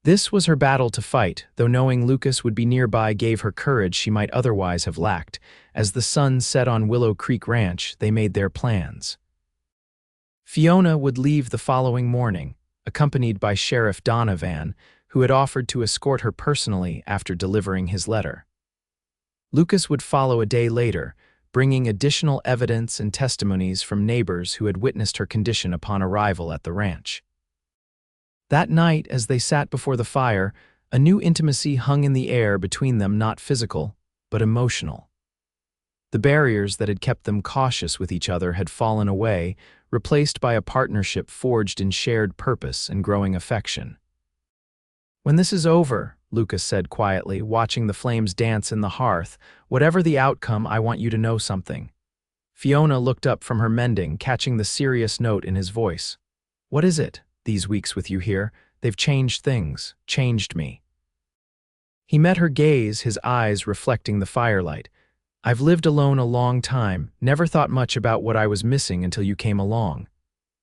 This was her battle to fight, though knowing Lucas would be nearby gave her courage she might otherwise have lacked. As the sun set on Willow Creek Ranch, they made their plans. Fiona would leave the following morning, accompanied by Sheriff Donovan, who had offered to escort her personally after delivering his letter. Lucas would follow a day later, bringing additional evidence and testimonies from neighbors who had witnessed her condition upon arrival at the ranch. That night, as they sat before the fire, a new intimacy hung in the air between them, not physical, but emotional. The barriers that had kept them cautious with each other had fallen away, replaced by a partnership forged in shared purpose and growing affection. "When this is over," Lucas said quietly, watching the flames dance in the hearth, "whatever the outcome, I want you to know something." Fiona looked up from her mending, catching the serious note in his voice. "What is it? These weeks with you here, they've changed things, changed me." He met her gaze, his eyes reflecting the firelight. "I've lived alone a long time, never thought much about what I was missing until you came along."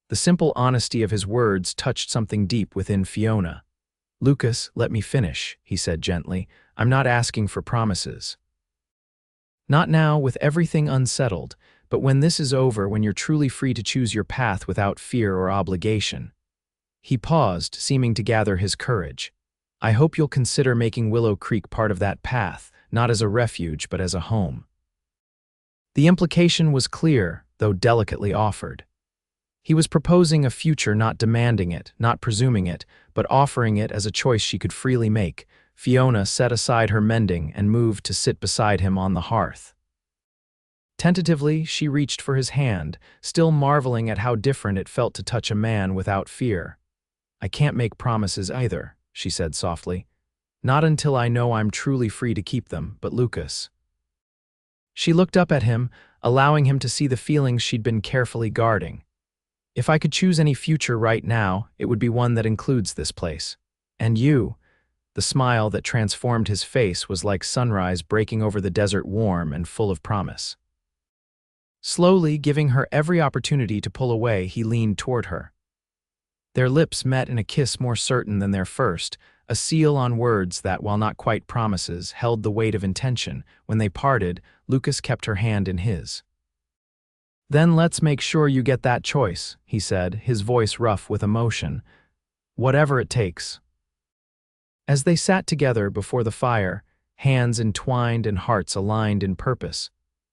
The simple honesty of his words touched something deep within Fiona. "Lucas, let me finish," he said gently. "I'm not asking for promises. Not now, with everything unsettled, but when this is over, when you're truly free to choose your path without fear or obligation." He paused, seeming to gather his courage. "I hope you'll consider making Willow Creek part of that path, not as a refuge, but as a home." The implication was clear, though delicately offered. He was proposing a future, not demanding it, not presuming it, but offering it as a choice she could freely make. Fiona set aside her mending and moved to sit beside him on the hearth. Tentatively, she reached for his hand, still marveling at how different it felt to touch a man without fear. "I can't make promises either," she said softly. "Not until I know I'm truly free to keep them, but Lucas." She looked up at him, allowing him to see the feelings she'd been carefully guarding. "If I could choose any future right now, it would be one that includes this place. And you." The smile that transformed his face was like sunrise breaking over the desert, warm and full of promise. Slowly, giving her every opportunity to pull away, he leaned toward her. Their lips met in a kiss more certain than their first, a seal on words that, while not quite promises, held the weight of intention. When they parted, Lucas kept her hand in his. "Then let's make sure you get that choice," he said, his voice rough with emotion. "Whatever it takes." As they sat together before the fire, hands entwined and hearts aligned in purpose,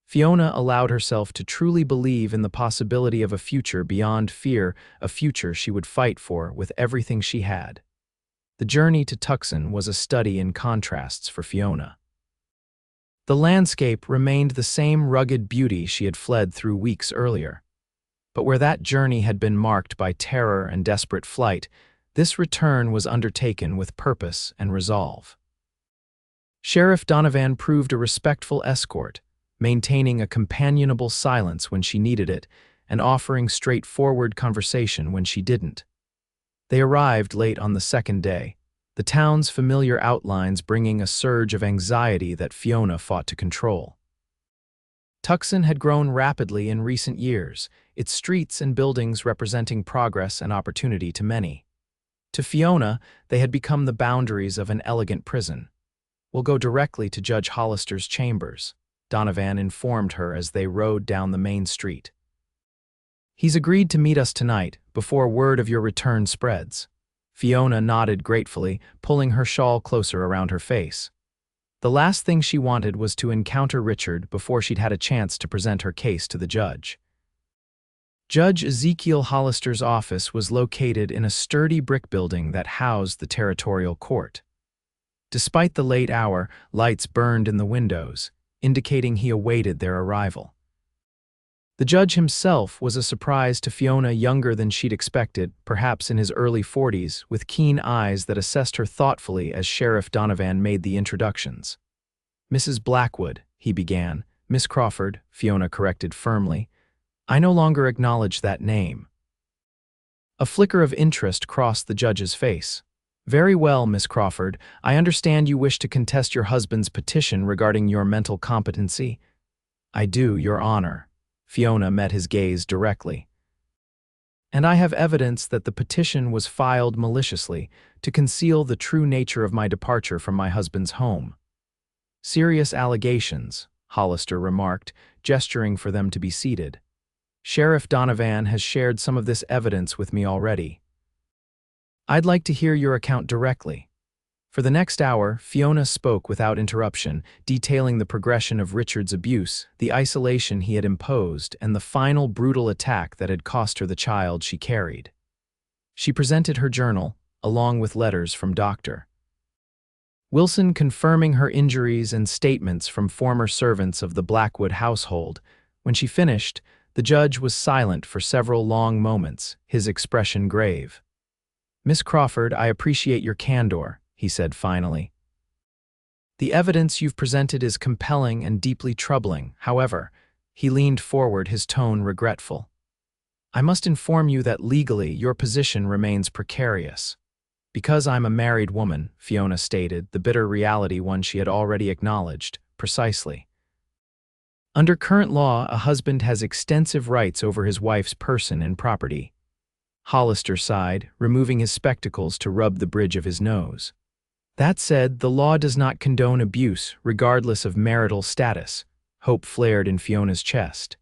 Fiona allowed herself to truly believe in the possibility of a future beyond fear, a future she would fight for with everything she had. The journey to Tucson was a study in contrasts for Fiona. The landscape remained the same rugged beauty she had fled through weeks earlier. But where that journey had been marked by terror and desperate flight, this return was undertaken with purpose and resolve. Sheriff Donovan proved a respectful escort, maintaining a companionable silence when she needed it and offering straightforward conversation when she didn't. They arrived late on the second day, the town's familiar outlines bringing a surge of anxiety that Fiona fought to control. Tucson had grown rapidly in recent years, its streets and buildings representing progress and opportunity to many. To Fiona, they had become the boundaries of an elegant prison. "We'll go directly to Judge Hollister's chambers," Donovan informed her as they rode down the main street. "He's agreed to meet us tonight, before word of your return spreads." Fiona nodded gratefully, pulling her shawl closer around her face. The last thing she wanted was to encounter Richard before she'd had a chance to present her case to the judge. Judge Ezekiel Hollister's office was located in a sturdy brick building that housed the territorial court. Despite the late hour, lights burned in the windows, indicating he awaited their arrival. The judge himself was a surprise to Fiona, younger than she'd expected, perhaps in his early 40s, with keen eyes that assessed her thoughtfully as Sheriff Donovan made the introductions. "Mrs. Blackwood," he began. "Miss Crawford," Fiona corrected firmly. "I no longer acknowledge that name." A flicker of interest crossed the judge's face. "Very well, Miss Crawford. I understand you wish to contest your husband's petition regarding your mental competency." "I do, Your Honor." Fiona met his gaze directly. "And I have evidence that the petition was filed maliciously to conceal the true nature of my departure from my husband's home." "Serious allegations," Hollister remarked, gesturing for them to be seated. "Sheriff Donovan has shared some of this evidence with me already. I'd like to hear your account directly." For the next hour, Fiona spoke without interruption, detailing the progression of Richard's abuse, the isolation he had imposed, and the final brutal attack that had cost her the child she carried. She presented her journal, along with letters from Dr. Wilson confirming her injuries and statements from former servants of the Blackwood household. When she finished, the judge was silent for several long moments, his expression grave. "Miss Crawford, I appreciate your candor," he said finally. "The evidence you've presented is compelling and deeply troubling. However," he leaned forward, his tone regretful, "I must inform you that legally your position remains precarious." "Because I'm a married woman," Fiona stated, the bitter reality one she had already acknowledged. "Precisely. Under current law, a husband has extensive rights over his wife's person and property." Hollister sighed, removing his spectacles to rub the bridge of his nose. "That said, the law does not condone abuse, regardless of marital status." Hope flared in Fiona's chest.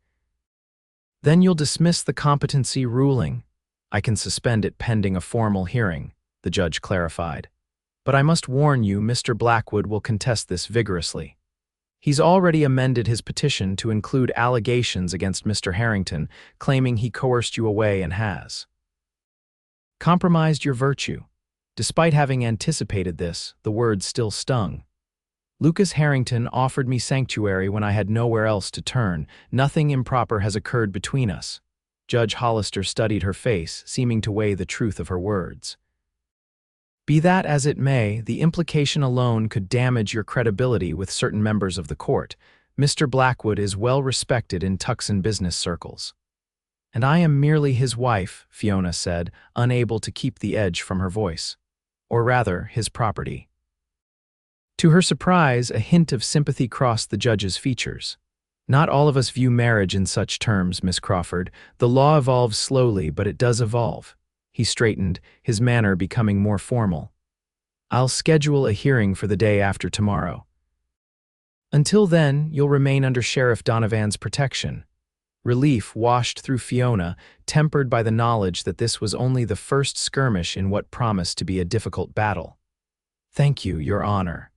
"Then you'll dismiss the competency ruling?" "I can suspend it pending a formal hearing," the judge clarified. "But I must warn you, Mr. Blackwood will contest this vigorously. He's already amended his petition to include allegations against Mr. Harrington, claiming he coerced you away and has compromised your virtue." Despite having anticipated this, the words still stung. "Lucas Harrington offered me sanctuary when I had nowhere else to turn. Nothing improper has occurred between us." Judge Hollister studied her face, seeming to weigh the truth of her words. "Be that as it may, the implication alone could damage your credibility with certain members of the court. Mr. Blackwood is well respected in Tucson business circles." "And I am merely his wife," Fiona said, unable to keep the edge from her voice. "Or rather, his property." To her surprise, a hint of sympathy crossed the judge's features. "Not all of us view marriage in such terms, Miss Crawford. The law evolves slowly, but it does evolve." He straightened, his manner becoming more formal. "I'll schedule a hearing for the day after tomorrow. Until then, you'll remain under Sheriff Donovan's protection." Relief washed through Fiona, tempered by the knowledge that this was only the first skirmish in what promised to be a difficult battle. "Thank you, Your Honor."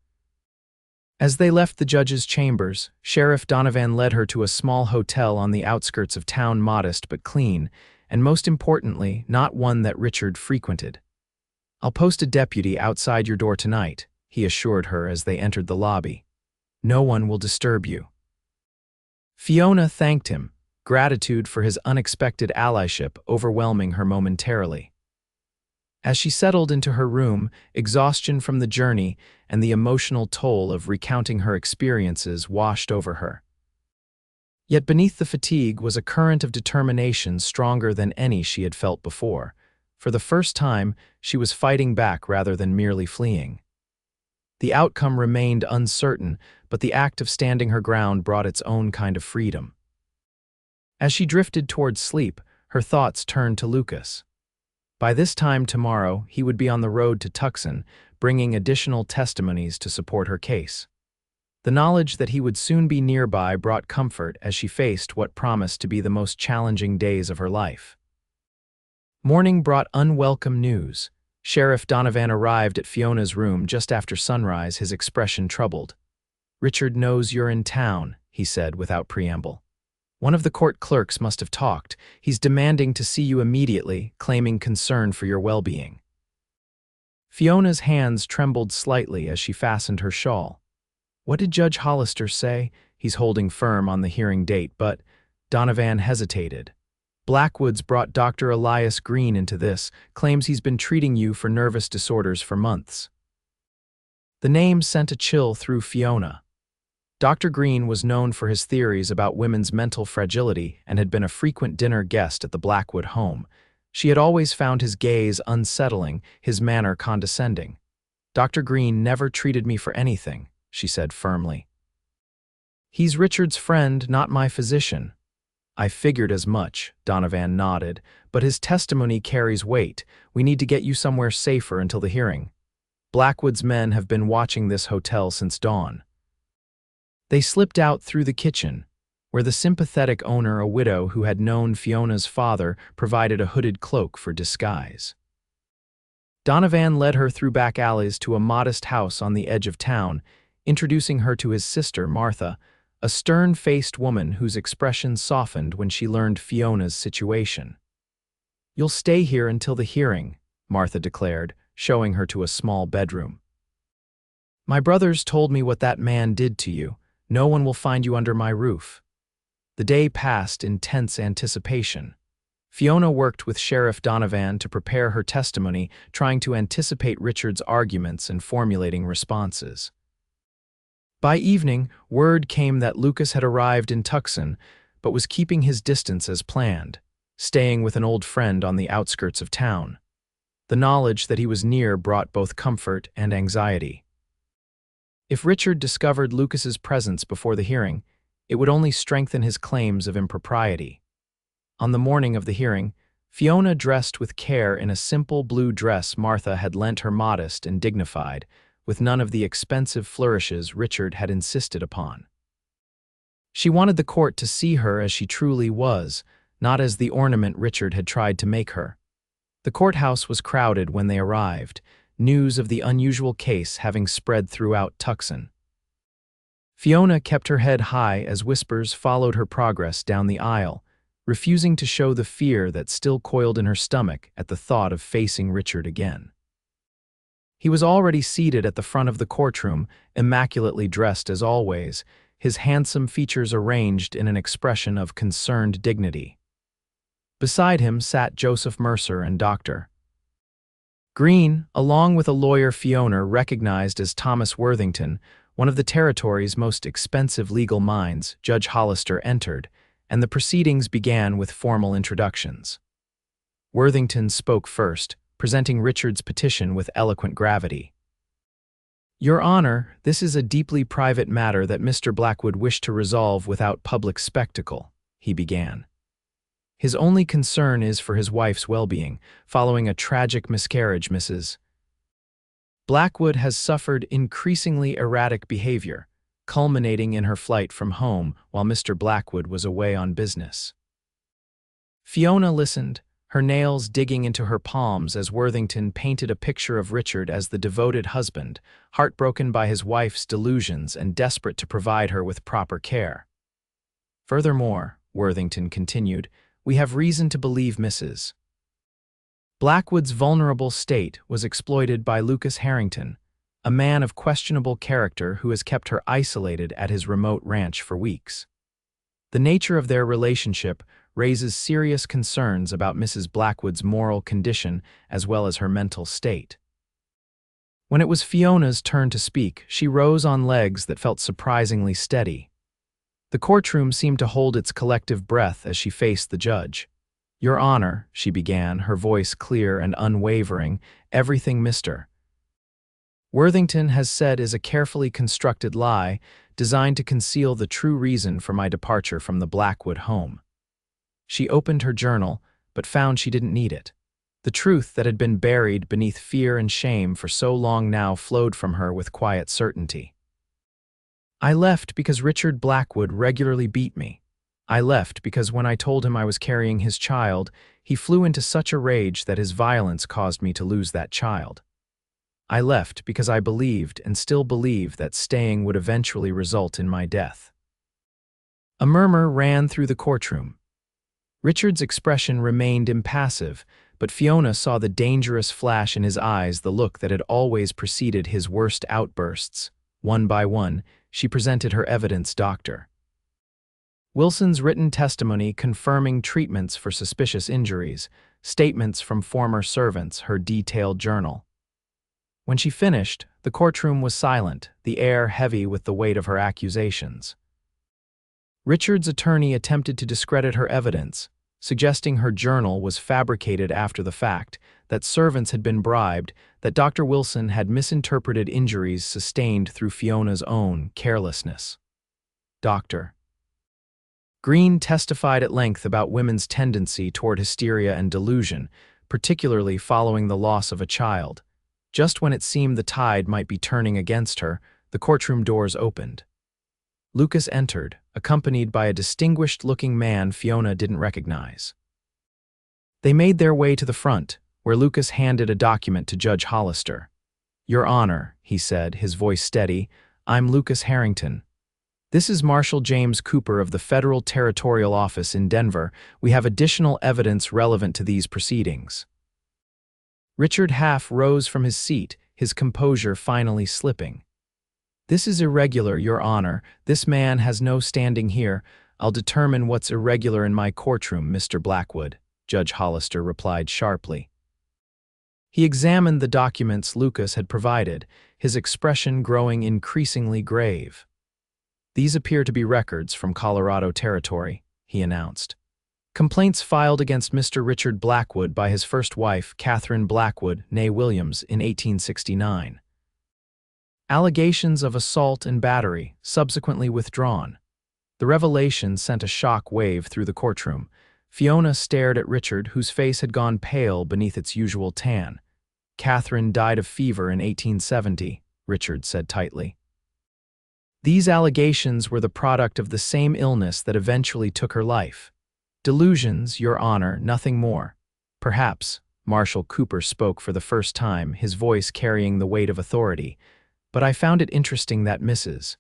As they left the judge's chambers, Sheriff Donovan led her to a small hotel on the outskirts of town, modest but clean, and most importantly, not one that Richard frequented. "I'll post a deputy outside your door tonight," he assured her as they entered the lobby. "No one will disturb you." Fiona thanked him, gratitude for his unexpected allyship overwhelming her momentarily. As she settled into her room, exhaustion from the journey and the emotional toll of recounting her experiences washed over her. Yet beneath the fatigue was a current of determination stronger than any she had felt before. For the first time, she was fighting back rather than merely fleeing. The outcome remained uncertain, but the act of standing her ground brought its own kind of freedom. As she drifted towards sleep, her thoughts turned to Lucas. By this time tomorrow, he would be on the road to Tucson, bringing additional testimonies to support her case. The knowledge that he would soon be nearby brought comfort as she faced what promised to be the most challenging days of her life. Morning brought unwelcome news. Sheriff Donovan arrived at Fiona's room just after sunrise, his expression troubled. "Richard knows you're in town," he said without preamble. "One of the court clerks must have talked. He's demanding to see you immediately, claiming concern for your well-being." Fiona's hands trembled slightly as she fastened her shawl. "What did Judge Hollister say?" He's holding firm on the hearing date, but Donovan hesitated. "Blackwood's brought Dr. Elias Green into this, claims he's been treating you for nervous disorders for months." The name sent a chill through Fiona. Dr. Green was known for his theories about women's mental fragility and had been a frequent dinner guest at the Blackwood home. She had always found his gaze unsettling, his manner condescending. "Dr. Green never treated me for anything," she said firmly. "He's Richard's friend, not my physician." "I figured as much," Donovan nodded, "but his testimony carries weight. We need to get you somewhere safer until the hearing. Blackwood's men have been watching this hotel since dawn." They slipped out through the kitchen, where the sympathetic owner, a widow who had known Fiona's father, provided a hooded cloak for disguise. Donovan led her through back alleys to a modest house on the edge of town, introducing her to his sister, Martha, a stern-faced woman whose expression softened when she learned Fiona's situation. "You'll stay here until the hearing," Martha declared, showing her to a small bedroom. "My brothers told me what that man did to you. No one will find you under my roof." The day passed in tense anticipation. Fiona worked with Sheriff Donovan to prepare her testimony, trying to anticipate Richard's arguments and formulating responses. By evening, word came that Lucas had arrived in Tucson, but was keeping his distance as planned, staying with an old friend on the outskirts of town. The knowledge that he was near brought both comfort and anxiety. If Richard discovered Lucas's presence before the hearing, it would only strengthen his claims of impropriety. On the morning of the hearing, Fiona dressed with care in a simple blue dress Martha had lent her, modest and dignified, with none of the expensive flourishes Richard had insisted upon. She wanted the court to see her as she truly was, not as the ornament Richard had tried to make her. The courthouse was crowded when they arrived, news of the unusual case having spread throughout Tucson. Fiona kept her head high as whispers followed her progress down the aisle, refusing to show the fear that still coiled in her stomach at the thought of facing Richard again. He was already seated at the front of the courtroom, immaculately dressed as always, his handsome features arranged in an expression of concerned dignity. Beside him sat Joseph Mercer and Dr. Green, along with a lawyer Fiona recognized as Thomas Worthington, one of the territory's most expensive legal minds. Judge Hollister entered, and the proceedings began with formal introductions. Worthington spoke first, presenting Richard's petition with eloquent gravity. "Your Honor, this is a deeply private matter that Mr. Blackwood wished to resolve without public spectacle," he began. "His only concern is for his wife's well-being, following a tragic miscarriage. Mrs. Blackwood has suffered increasingly erratic behavior, culminating in her flight from home while Mr. Blackwood was away on business." Fiona listened, her nails digging into her palms as Worthington painted a picture of Richard as the devoted husband, heartbroken by his wife's delusions and desperate to provide her with proper care. "Furthermore," Worthington continued, "we have reason to believe Mrs. Blackwood's vulnerable state was exploited by Lucas Harrington, a man of questionable character who has kept her isolated at his remote ranch for weeks. The nature of their relationship raises serious concerns about Mrs. Blackwood's moral condition as well as her mental state." When it was Fiona's turn to speak, she rose on legs that felt surprisingly steady. The courtroom seemed to hold its collective breath as she faced the judge. "Your Honor," she began, her voice clear and unwavering, "everything Mr. Worthington has said is a carefully constructed lie designed to conceal the true reason for my departure from the Blackwood home." She opened her journal, but found she didn't need it. The truth that had been buried beneath fear and shame for so long now flowed from her with quiet certainty. "I left because Richard Blackwood regularly beat me. I left because when I told him I was carrying his child, he flew into such a rage that his violence caused me to lose that child. I left because I believed and still believe that staying would eventually result in my death." A murmur ran through the courtroom. Richard's expression remained impassive, but Fiona saw the dangerous flash in his eyes, the look that had always preceded his worst outbursts. One by one, she presented her evidence. Dr. Wilson's written testimony confirming treatments for suspicious injuries, statements from former servants, her detailed journal. When she finished, the courtroom was silent, the air heavy with the weight of her accusations. Richard's attorney attempted to discredit her evidence, suggesting her journal was fabricated after the fact, that servants had been bribed, that Dr. Wilson had misinterpreted injuries sustained through Fiona's own carelessness. Dr. Green testified at length about women's tendency toward hysteria and delusion, particularly following the loss of a child. Just when it seemed the tide might be turning against her, the courtroom doors opened. Lucas entered, accompanied by a distinguished-looking man Fiona didn't recognize. They made their way to the front, where Lucas handed a document to Judge Hollister. "Your Honor," he said, his voice steady, "I'm Lucas Harrington. This is Marshal James Cooper of the Federal Territorial Office in Denver. We have additional evidence relevant to these proceedings." Richard half rose from his seat, his composure finally slipping. "This is irregular, Your Honor. This man has no standing here. I'll determine what's irregular in my courtroom, Mr. Blackwood," Judge Hollister replied sharply. He examined the documents Lucas had provided, his expression growing increasingly grave. "These appear to be records from Colorado territory," he announced. "Complaints filed against Mr. Richard Blackwood by his first wife, Catherine Blackwood, née Williams, in 1869. Allegations of assault and battery, subsequently withdrawn." The revelation sent a shock wave through the courtroom. Fiona stared at Richard, whose face had gone pale beneath its usual tan. "Catherine died of fever in 1870, Richard said tightly. "These allegations were the product of the same illness that eventually took her life. Delusions, Your Honor, nothing more. Perhaps," Marshal Cooper spoke for the first time, his voice carrying the weight of authority, "but I found it interesting that Mrs.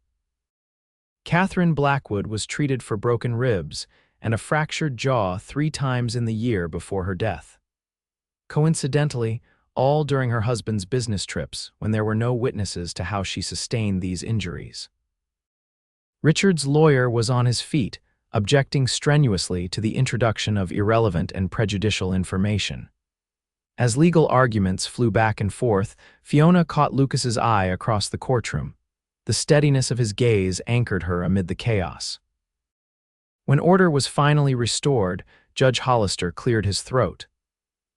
Catherine Blackwood was treated for broken ribs and a fractured jaw 3 times in the year before her death. Coincidentally, all during her husband's business trips, when there were no witnesses to how she sustained these injuries." Richard's lawyer was on his feet, objecting strenuously to the introduction of irrelevant and prejudicial information. As legal arguments flew back and forth, Fiona caught Lucas's eye across the courtroom. The steadiness of his gaze anchored her amid the chaos. When order was finally restored, Judge Hollister cleared his throat.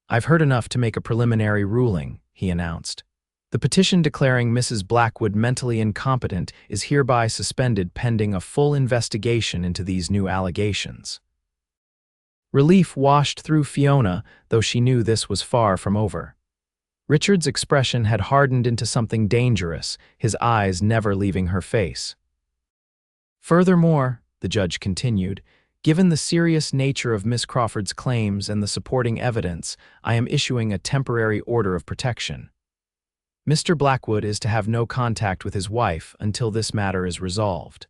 "I've heard enough to make a preliminary ruling," he announced. "The petition declaring Mrs. Blackwood mentally incompetent is hereby suspended pending a full investigation into these new allegations." Relief washed through Fiona, though she knew this was far from over. Richard's expression had hardened into something dangerous, his eyes never leaving her face. "Furthermore," the judge continued, "given the serious nature of Miss Crawford's claims and the supporting evidence, I am issuing a temporary order of protection. Mr. Blackwood is to have no contact with his wife until this matter is resolved."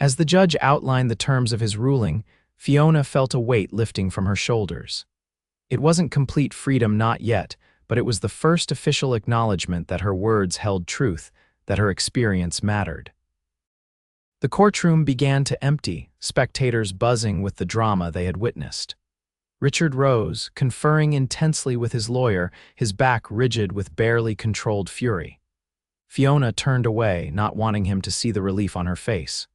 As the judge outlined the terms of his ruling, Fiona felt a weight lifting from her shoulders. It wasn't complete freedom, not yet, but it was the first official acknowledgement that her words held truth, that her experience mattered. The courtroom began to empty, spectators buzzing with the drama they had witnessed. Richard rose, conferring intensely with his lawyer, his back rigid with barely controlled fury. Fiona turned away, not wanting him to see the relief on her face.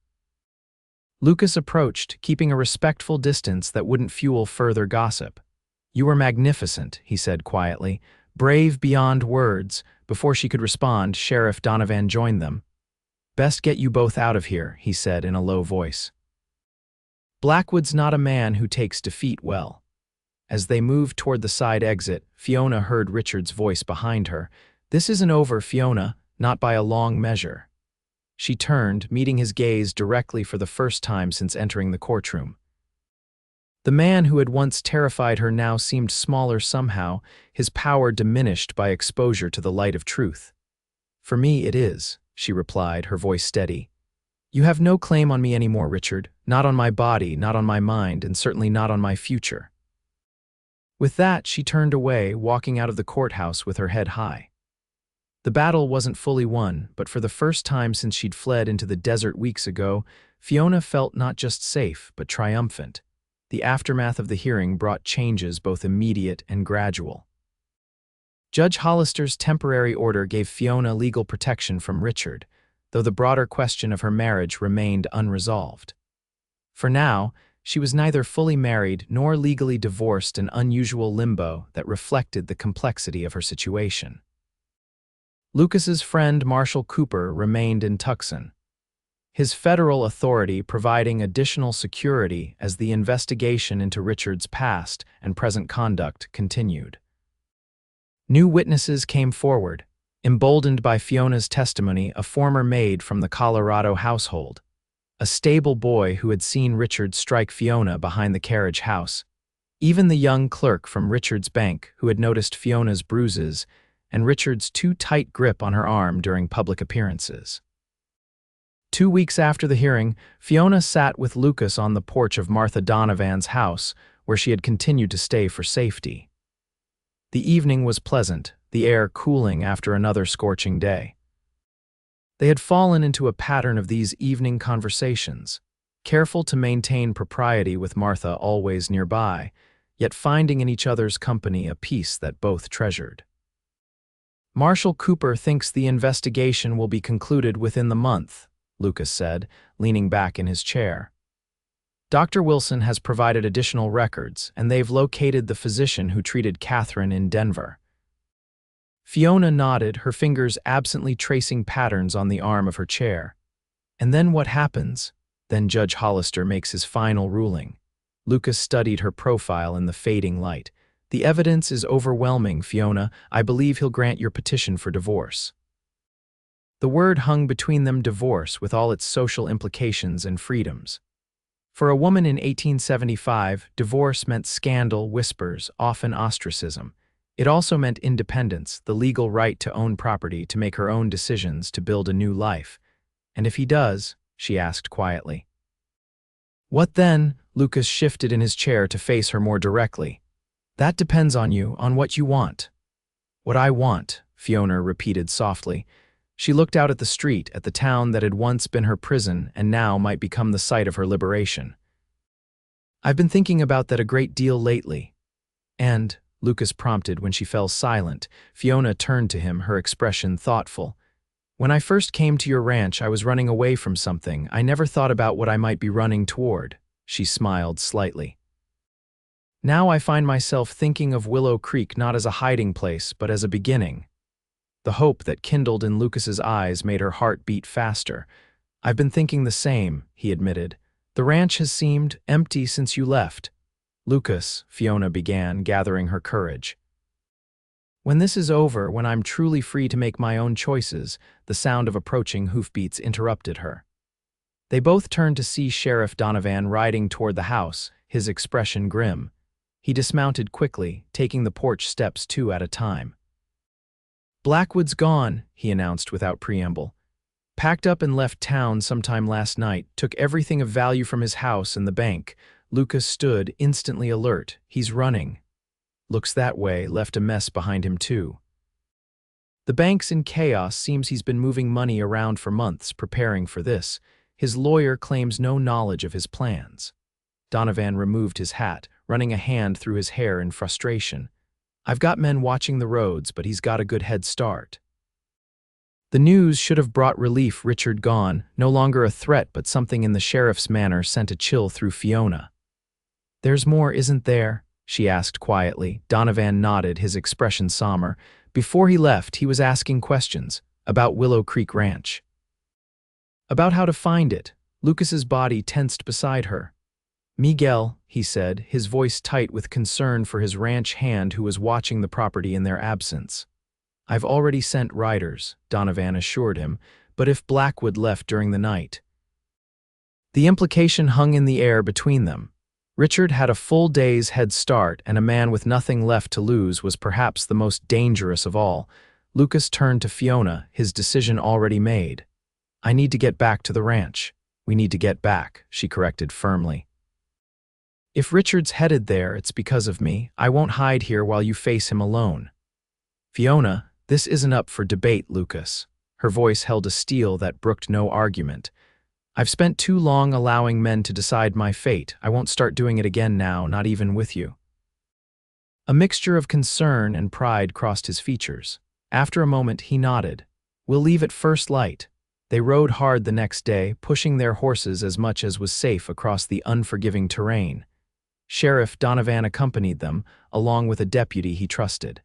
Lucas approached, keeping a respectful distance that wouldn't fuel further gossip. "You were magnificent," he said quietly, "brave beyond words." Before she could respond, Sheriff Donovan joined them. "Best get you both out of here," he said in a low voice. "Blackwood's not a man who takes defeat well." As they moved toward the side exit, Fiona heard Richard's voice behind her. "This isn't over, Fiona, not by a long measure." She turned, meeting his gaze directly for the first time since entering the courtroom. The man who had once terrified her now seemed smaller somehow, his power diminished by exposure to the light of truth. "For me it is," she replied, her voice steady. "You have no claim on me anymore, Richard, not on my body, not on my mind, and certainly not on my future." With that, she turned away, walking out of the courthouse with her head high. The battle wasn't fully won, but for the first time since she'd fled into the desert weeks ago, Fiona felt not just safe, but triumphant. The aftermath of the hearing brought changes both immediate and gradual. Judge Hollister's temporary order gave Fiona legal protection from Richard, though the broader question of her marriage remained unresolved. For now, she was neither fully married nor legally divorced, an unusual limbo that reflected the complexity of her situation. Lucas's friend Marshal Cooper remained in Tucson, his federal authority providing additional security as the investigation into Richard's past and present conduct continued. New witnesses came forward, emboldened by Fiona's testimony, a former maid from the Colorado household, a stable boy who had seen Richard strike Fiona behind the carriage house, even the young clerk from Richard's bank who had noticed Fiona's bruises and Richard's too tight grip on her arm during public appearances. 2 weeks after the hearing, Fiona sat with Lucas on the porch of Martha Donovan's house, where she had continued to stay for safety. The evening was pleasant, the air cooling after another scorching day. They had fallen into a pattern of these evening conversations, careful to maintain propriety with Martha always nearby, yet finding in each other's company a peace that both treasured. "Marshal Cooper thinks the investigation will be concluded within the month," Lucas said, leaning back in his chair. "Dr. Wilson has provided additional records, and they've located the physician who treated Catherine in Denver." Fiona nodded, her fingers absently tracing patterns on the arm of her chair. "And then what happens?" Then Judge Hollister makes his final ruling. Lucas studied her profile in the fading light. "The evidence is overwhelming, Fiona. I believe he'll grant your petition for divorce." The word hung between them, divorce, with all its social implications and freedoms. For a woman in 1875, divorce meant scandal, whispers, often ostracism. It also meant independence, the legal right to own property, to make her own decisions, to build a new life. "And if he does?" she asked quietly. "What then?" Lucas shifted in his chair to face her more directly. "That depends on you, on what you want." "What I want," Fiona repeated softly. She looked out at the street, at the town that had once been her prison and now might become the site of her liberation. "I've been thinking about that a great deal lately." "And?" Lucas prompted when she fell silent. Fiona turned to him, her expression thoughtful. "When I first came to your ranch, I was running away from something. I never thought about what I might be running toward." She smiled slightly. "Now I find myself thinking of Willow Creek not as a hiding place, but as a beginning." The hope that kindled in Lucas's eyes made her heart beat faster. "I've been thinking the same," he admitted. "The ranch has seemed empty since you left." "Lucas," Fiona began, gathering her courage. "When this is over, when I'm truly free to make my own choices," the sound of approaching hoofbeats interrupted her. They both turned to see Sheriff Donovan riding toward the house, his expression grim. He dismounted quickly, taking the porch steps 2 at a time. "Blackwood's gone," he announced without preamble. "Packed up and left town sometime last night, took everything of value from his house and the bank." Lucas stood, instantly alert. "He's running." "Looks that way, left a mess behind him too." "The bank's in chaos, seems he's been moving money around for months, preparing for this. His lawyer claims no knowledge of his plans." Donovan removed his hat, running a hand through his hair in frustration. "I've got men watching the roads, but he's got a good head start." The news should have brought relief. Richard gone, no longer a threat, but something in the sheriff's manner sent a chill through Fiona. "There's more, isn't there?" she asked quietly. Donovan nodded, his expression somber. Before he left, he was asking questions about Willow Creek Ranch. About how to find it. Lucas's body tensed beside her. "Miguel," he said, his voice tight with concern for his ranch hand who was watching the property in their absence. "I've already sent riders," Donovan assured him, "but if Blackwood left during the night?" The implication hung in the air between them. Richard had a full day's head start, and a man with nothing left to lose was perhaps the most dangerous of all. Lucas turned to Fiona, his decision already made. "I need to get back to the ranch." "We need to get back," she corrected firmly. "If Richard's headed there, it's because of me. I won't hide here while you face him alone." "Fiona, this isn't up for debate, Lucas." Her voice held a steel that brooked no argument. "I've spent too long allowing men to decide my fate. I won't start doing it again now, not even with you." A mixture of concern and pride crossed his features. After a moment, he nodded. "We'll leave at first light." They rode hard the next day, pushing their horses as much as was safe across the unforgiving terrain. Sheriff Donovan accompanied them, along with a deputy he trusted.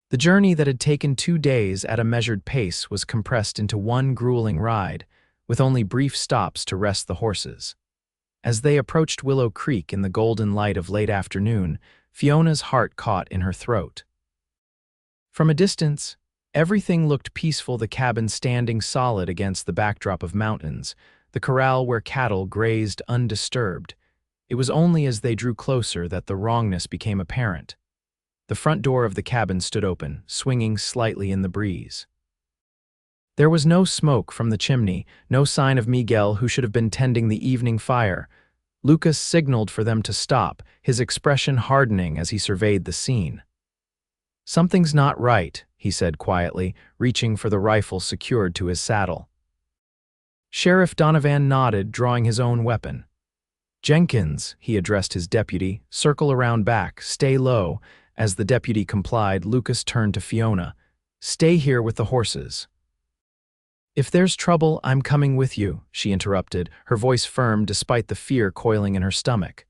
The journey that had taken 2 days at a measured pace was compressed into one grueling ride, with only brief stops to rest the horses. As they approached Willow Creek in the golden light of late afternoon, Fiona's heart caught in her throat. From a distance, everything looked peaceful, the cabin standing solid against the backdrop of mountains, the corral where cattle grazed undisturbed. It was only as they drew closer that the wrongness became apparent. The front door of the cabin stood open, swinging slightly in the breeze. There was no smoke from the chimney, no sign of Miguel, who should have been tending the evening fire. Lucas signaled for them to stop, his expression hardening as he surveyed the scene. "Something's not right," he said quietly, reaching for the rifle secured to his saddle. Sheriff Donovan nodded, drawing his own weapon. "Jenkins," he addressed his deputy, "circle around back, stay low." As the deputy complied, Lucas turned to Fiona. "Stay here with the horses." "If there's trouble, I'm coming with you," she interrupted, her voice firm despite the fear coiling in her stomach.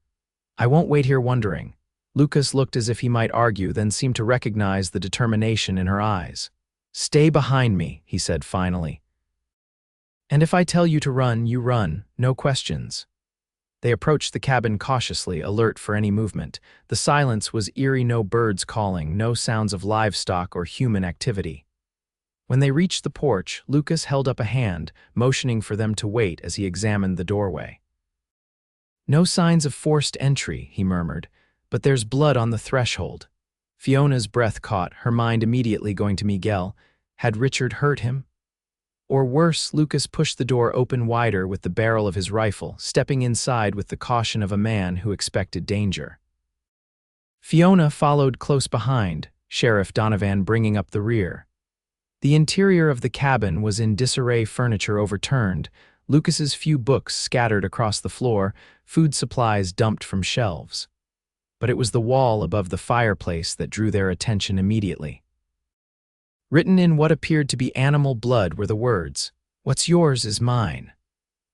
"I won't wait here wondering." Lucas looked as if he might argue, then seemed to recognize the determination in her eyes. "Stay behind me," he said finally. "And if I tell you to run, you run, no questions." They approached the cabin cautiously, alert for any movement. The silence was eerie, no birds calling, no sounds of livestock or human activity. When they reached the porch, Lucas held up a hand, motioning for them to wait as he examined the doorway. "No signs of forced entry," he murmured, "but there's blood on the threshold." Fiona's breath caught, her mind immediately going to Miguel. Had Richard hurt him? Or worse, Lucas pushed the door open wider with the barrel of his rifle, stepping inside with the caution of a man who expected danger. Fiona followed close behind, Sheriff Donovan bringing up the rear. The interior of the cabin was in disarray, furniture overturned, Lucas's few books scattered across the floor, food supplies dumped from shelves. But it was the wall above the fireplace that drew their attention immediately. Written in what appeared to be animal blood were the words, "What's yours is mine."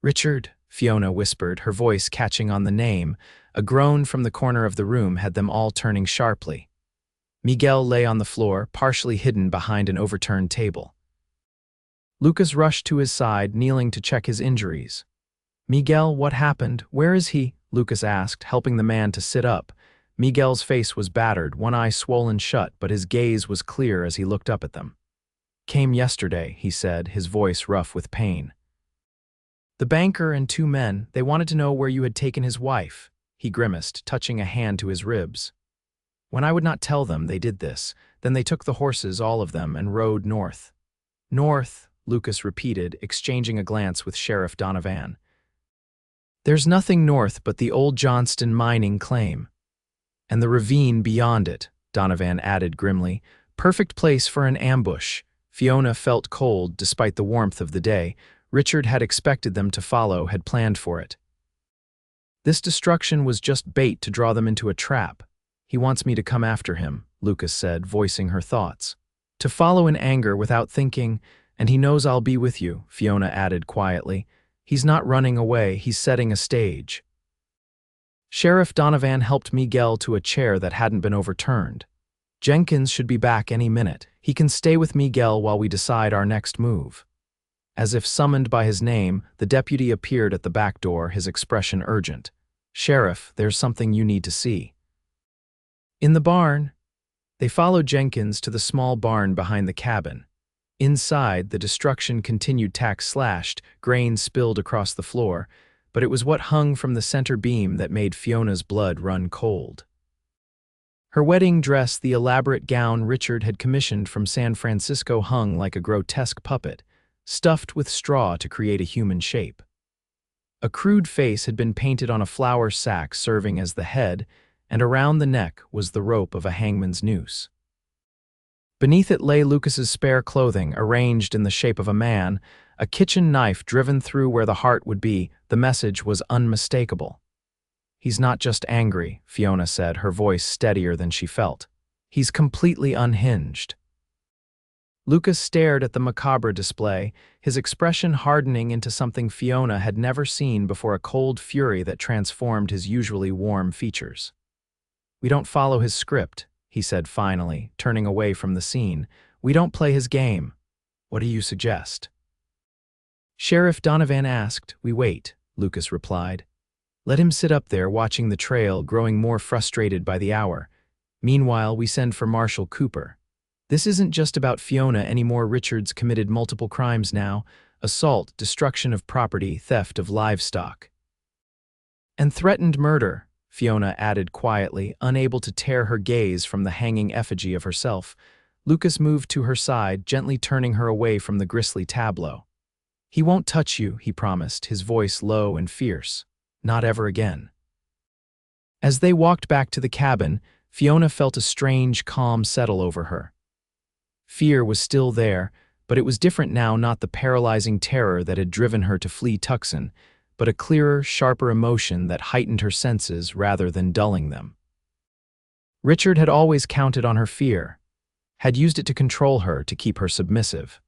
"Richard," Fiona whispered, her voice catching on the name. A groan from the corner of the room had them all turning sharply. Miguel lay on the floor, partially hidden behind an overturned table. Lucas rushed to his side, kneeling to check his injuries. "Miguel, what happened? Where is he?" Lucas asked, helping the man to sit up. Miguel's face was battered, one eye swollen shut, but his gaze was clear as he looked up at them. "Came yesterday," he said, his voice rough with pain. "The banker and 2 men, they wanted to know where you had taken his wife." He grimaced, touching a hand to his ribs. "When I would not tell them, they did this. Then they took the horses, all of them, and rode north." "North," Lucas repeated, exchanging a glance with Sheriff Donovan. "There's nothing north but the old Johnston mining claim. And the ravine beyond it," Donovan added grimly. "Perfect place for an ambush." Fiona felt cold despite the warmth of the day. Richard had expected them to follow, had planned for it. "This destruction was just bait to draw them into a trap. He wants me to come after him," Lucas said, voicing her thoughts. "To follow in anger without thinking, and he knows I'll be with you," Fiona added quietly. "He's not running away, he's setting a stage." Sheriff Donovan helped Miguel to a chair that hadn't been overturned. "Jenkins should be back any minute. He can stay with Miguel while we decide our next move." As if summoned by his name, the deputy appeared at the back door, his expression urgent. "Sheriff, there's something you need to see." "In the barn." They followed Jenkins to the small barn behind the cabin. Inside, the destruction continued, tacks slashed, grain spilled across the floor, but it was what hung from the center beam that made Fiona's blood run cold. Her wedding dress, the elaborate gown Richard had commissioned from San Francisco, hung like a grotesque puppet, stuffed with straw to create a human shape. A crude face had been painted on a flour sack serving as the head, and around the neck was the rope of a hangman's noose. Beneath it lay Lucas's spare clothing, arranged in the shape of a man, a kitchen knife driven through where the heart would be. The message was unmistakable. "He's not just angry," Fiona said, her voice steadier than she felt. "He's completely unhinged." Lucas stared at the macabre display, his expression hardening into something Fiona had never seen before, a cold fury that transformed his usually warm features. "We don't follow his script," he said finally, turning away from the scene. "We don't play his game. What do you suggest?" Sheriff Donovan asked. "We wait," Lucas replied. "Let him sit up there watching the trail, growing more frustrated by the hour. Meanwhile, we send for Marshal Cooper. This isn't just about Fiona anymore. Richard's committed multiple crimes now: assault, destruction of property, theft of livestock. And threatened murder," Fiona added quietly, unable to tear her gaze from the hanging effigy of herself. Lucas moved to her side, gently turning her away from the grisly tableau. "He won't touch you," he promised, his voice low and fierce. "Not ever again." As they walked back to the cabin, Fiona felt a strange calm settle over her. Fear was still there, but it was different now, not the paralyzing terror that had driven her to flee Tucson, but a clearer, sharper emotion that heightened her senses rather than dulling them. Richard had always counted on her fear, had used it to control her, to keep her submissive.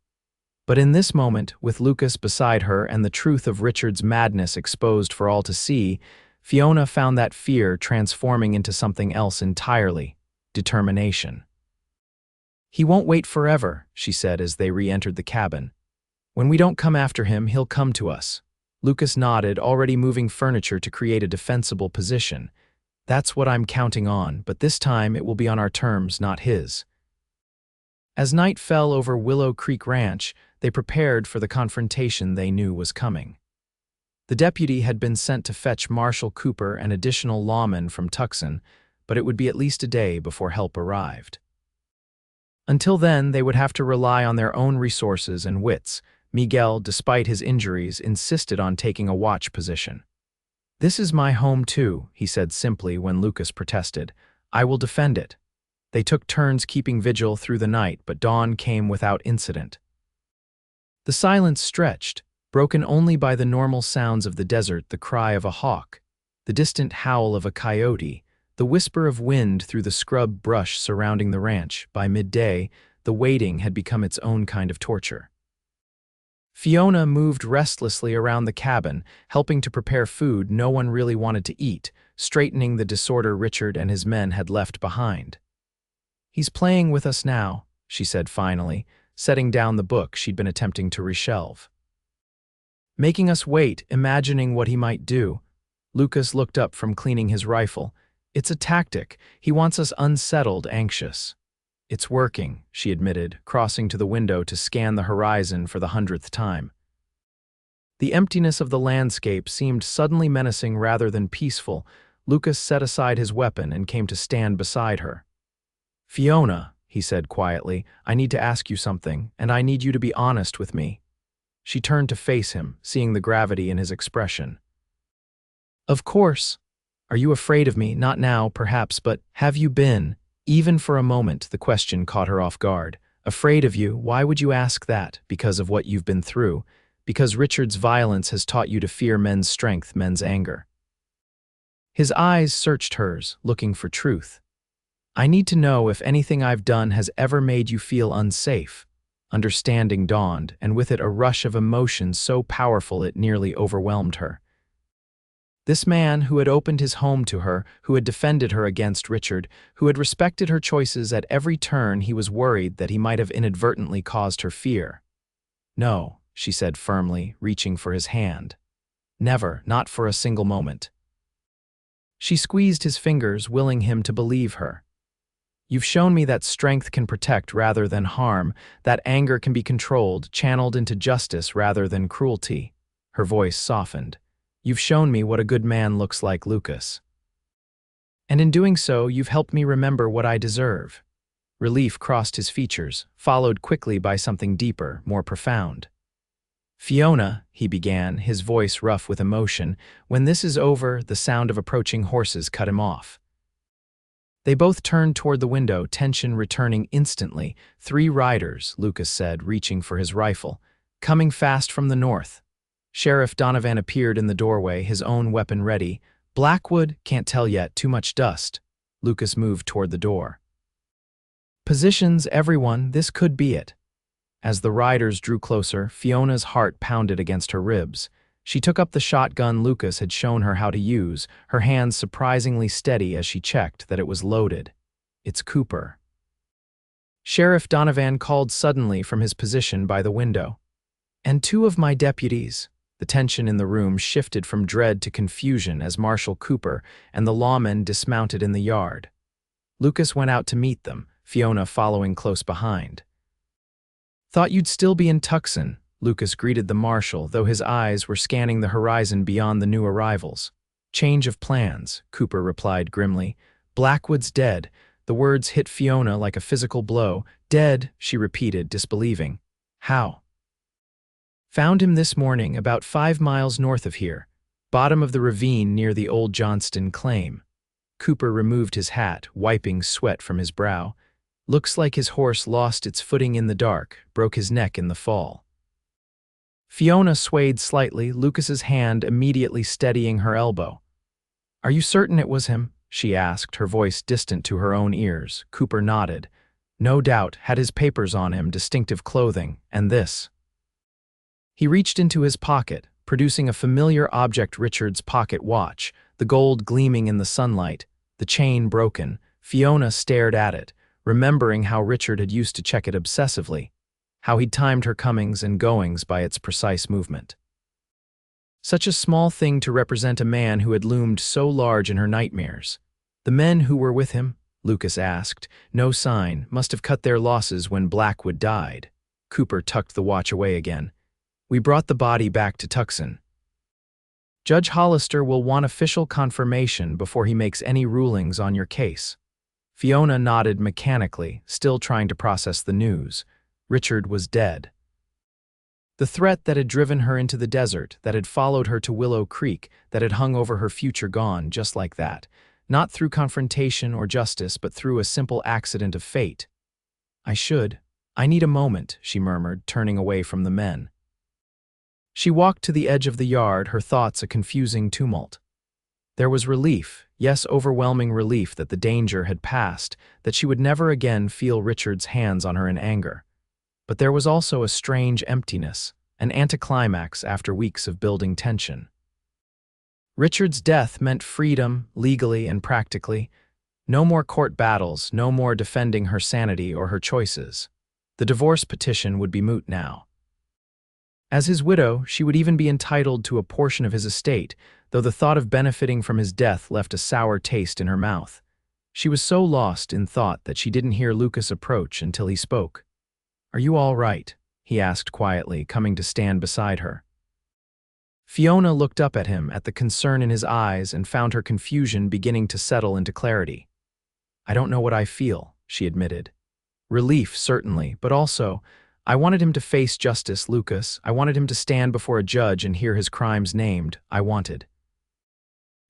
But in this moment, with Lucas beside her and the truth of Richard's madness exposed for all to see, Fiona found that fear transforming into something else entirely: determination. "He won't wait forever," she said as they re-entered the cabin. "When we don't come after him, he'll come to us." Lucas nodded, already moving furniture to create a defensible position. "That's what I'm counting on, but this time it will be on our terms, not his." As night fell over Willow Creek Ranch, they prepared for the confrontation they knew was coming. The deputy had been sent to fetch Marshal Cooper and additional lawmen from Tucson, but it would be at least a day before help arrived. Until then, they would have to rely on their own resources and wits. Miguel, despite his injuries, insisted on taking a watch position. "This is my home too," he said simply when Lucas protested. "I will defend it." They took turns keeping vigil through the night, but dawn came without incident. The silence stretched, broken only by the normal sounds of the desert: the cry of a hawk, the distant howl of a coyote, the whisper of wind through the scrub brush surrounding the ranch. By midday, the waiting had become its own kind of torture. Fiona moved restlessly around the cabin, helping to prepare food no one really wanted to eat, straightening the disorder Richard and his men had left behind. "He's playing with us now," she said finally, setting down the book she'd been attempting to reshelve. "Making us wait, imagining what he might do." Lucas looked up from cleaning his rifle. "It's a tactic. He wants us unsettled, anxious." "It's working," she admitted, crossing to the window to scan the horizon for the 100th time. The emptiness of the landscape seemed suddenly menacing rather than peaceful. Lucas set aside his weapon and came to stand beside her. "Fiona," he said quietly, "I need to ask you something, and I need you to be honest with me." She turned to face him, seeing the gravity in his expression. "Of course. Are you afraid of me? Not now, perhaps, but have you been?" Even for a moment, the question caught her off guard. "Afraid of you? Why would you ask that? Because of what you've been through? Because Richard's violence has taught you to fear men's strength, men's anger?" His eyes searched hers, looking for truth. "I need to know if anything I've done has ever made you feel unsafe." Understanding dawned, and with it a rush of emotion so powerful it nearly overwhelmed her. This man who had opened his home to her, who had defended her against Richard, who had respected her choices at every turn, he was worried that he might have inadvertently caused her fear. "No," she said firmly, reaching for his hand. "Never, not for a single moment." She squeezed his fingers, willing him to believe her. "You've shown me that strength can protect rather than harm, that anger can be controlled, channeled into justice rather than cruelty." Her voice softened. "You've shown me what a good man looks like, Lucas. And in doing so, you've helped me remember what I deserve." Relief crossed his features, followed quickly by something deeper, more profound. "Fiona," he began, his voice rough with emotion, "when this is over," the sound of approaching horses cut him off. They both turned toward the window, tension returning instantly. "3 riders," Lucas said, reaching for his rifle. "Coming fast from the north." Sheriff Donovan appeared in the doorway, his own weapon ready. "Blackwood? Can't tell yet, too much dust." Lucas moved toward the door. "Positions, everyone, this could be it." As the riders drew closer, Fiona's heart pounded against her ribs. She took up the shotgun Lucas had shown her how to use, her hands surprisingly steady as she checked that it was loaded. "It's Cooper." Sheriff Donovan called suddenly from his position by the window. "And 2 of my deputies." The tension in the room shifted from dread to confusion as Marshal Cooper and the lawmen dismounted in the yard. Lucas went out to meet them, Fiona following close behind. "Thought you'd still be in Tucson," Lucas greeted the marshal, though his eyes were scanning the horizon beyond the new arrivals. "Change of plans," Cooper replied grimly. "Blackwood's dead." The words hit Fiona like a physical blow. "Dead," she repeated, disbelieving. "How?" "Found him this morning, about 5 miles north of here, bottom of the ravine near the old Johnston claim." Cooper removed his hat, wiping sweat from his brow. Looks like his horse lost its footing in the dark, broke his neck in the fall. Fiona swayed slightly, Lucas's hand immediately steadying her elbow. Are you certain it was him? She asked, her voice distant to her own ears. Cooper nodded. No doubt, had his papers on him, distinctive clothing, and this. He reached into his pocket, producing a familiar object, Richard's pocket watch, the gold gleaming in the sunlight, the chain broken. Fiona stared at it, remembering how Richard had used to check it obsessively, how he'd timed her comings and goings by its precise movement. Such a small thing to represent a man who had loomed so large in her nightmares. The men who were with him? Lucas asked. No sign, must have cut their losses when Blackwood died. Cooper tucked the watch away again. We brought the body back to Tucson. Judge Hollister will want official confirmation before he makes any rulings on your case. Fiona nodded mechanically, still trying to process the news. Richard was dead. The threat that had driven her into the desert, that had followed her to Willow Creek, that had hung over her future gone just like that, not through confrontation or justice, but through a simple accident of fate. I need a moment, she murmured, turning away from the men. She walked to the edge of the yard, her thoughts a confusing tumult. There was relief, yes, overwhelming relief that the danger had passed, that she would never again feel Richard's hands on her in anger. But there was also a strange emptiness, an anticlimax after weeks of building tension. Richard's death meant freedom, legally and practically. No more court battles, no more defending her sanity or her choices. The divorce petition would be moot now. As his widow, she would even be entitled to a portion of his estate, though the thought of benefiting from his death left a sour taste in her mouth. She was so lost in thought that she didn't hear Lucas approach until he spoke. Are you all right? He asked quietly, coming to stand beside her. Fiona looked up at him, at the concern in his eyes, and found her confusion beginning to settle into clarity. I don't know what I feel, she admitted. Relief, certainly, but also, I wanted him to face justice, Lucas. I wanted him to stand before a judge and hear his crimes named. I wanted.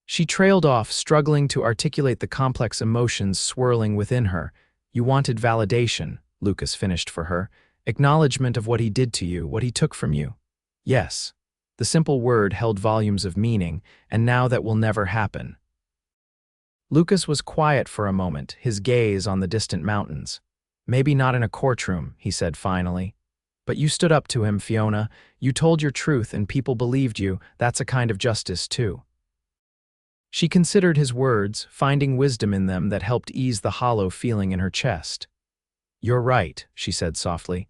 She trailed off, struggling to articulate the complex emotions swirling within her. You wanted validation, Lucas finished for her. Acknowledgement of what he did to you, what he took from you. Yes. The simple word held volumes of meaning, and now that will never happen. Lucas was quiet for a moment, his gaze on the distant mountains. Maybe not in a courtroom, he said finally. But you stood up to him, Fiona. You told your truth and people believed you. That's a kind of justice, too. She considered his words, finding wisdom in them that helped ease the hollow feeling in her chest. You're right, she said softly.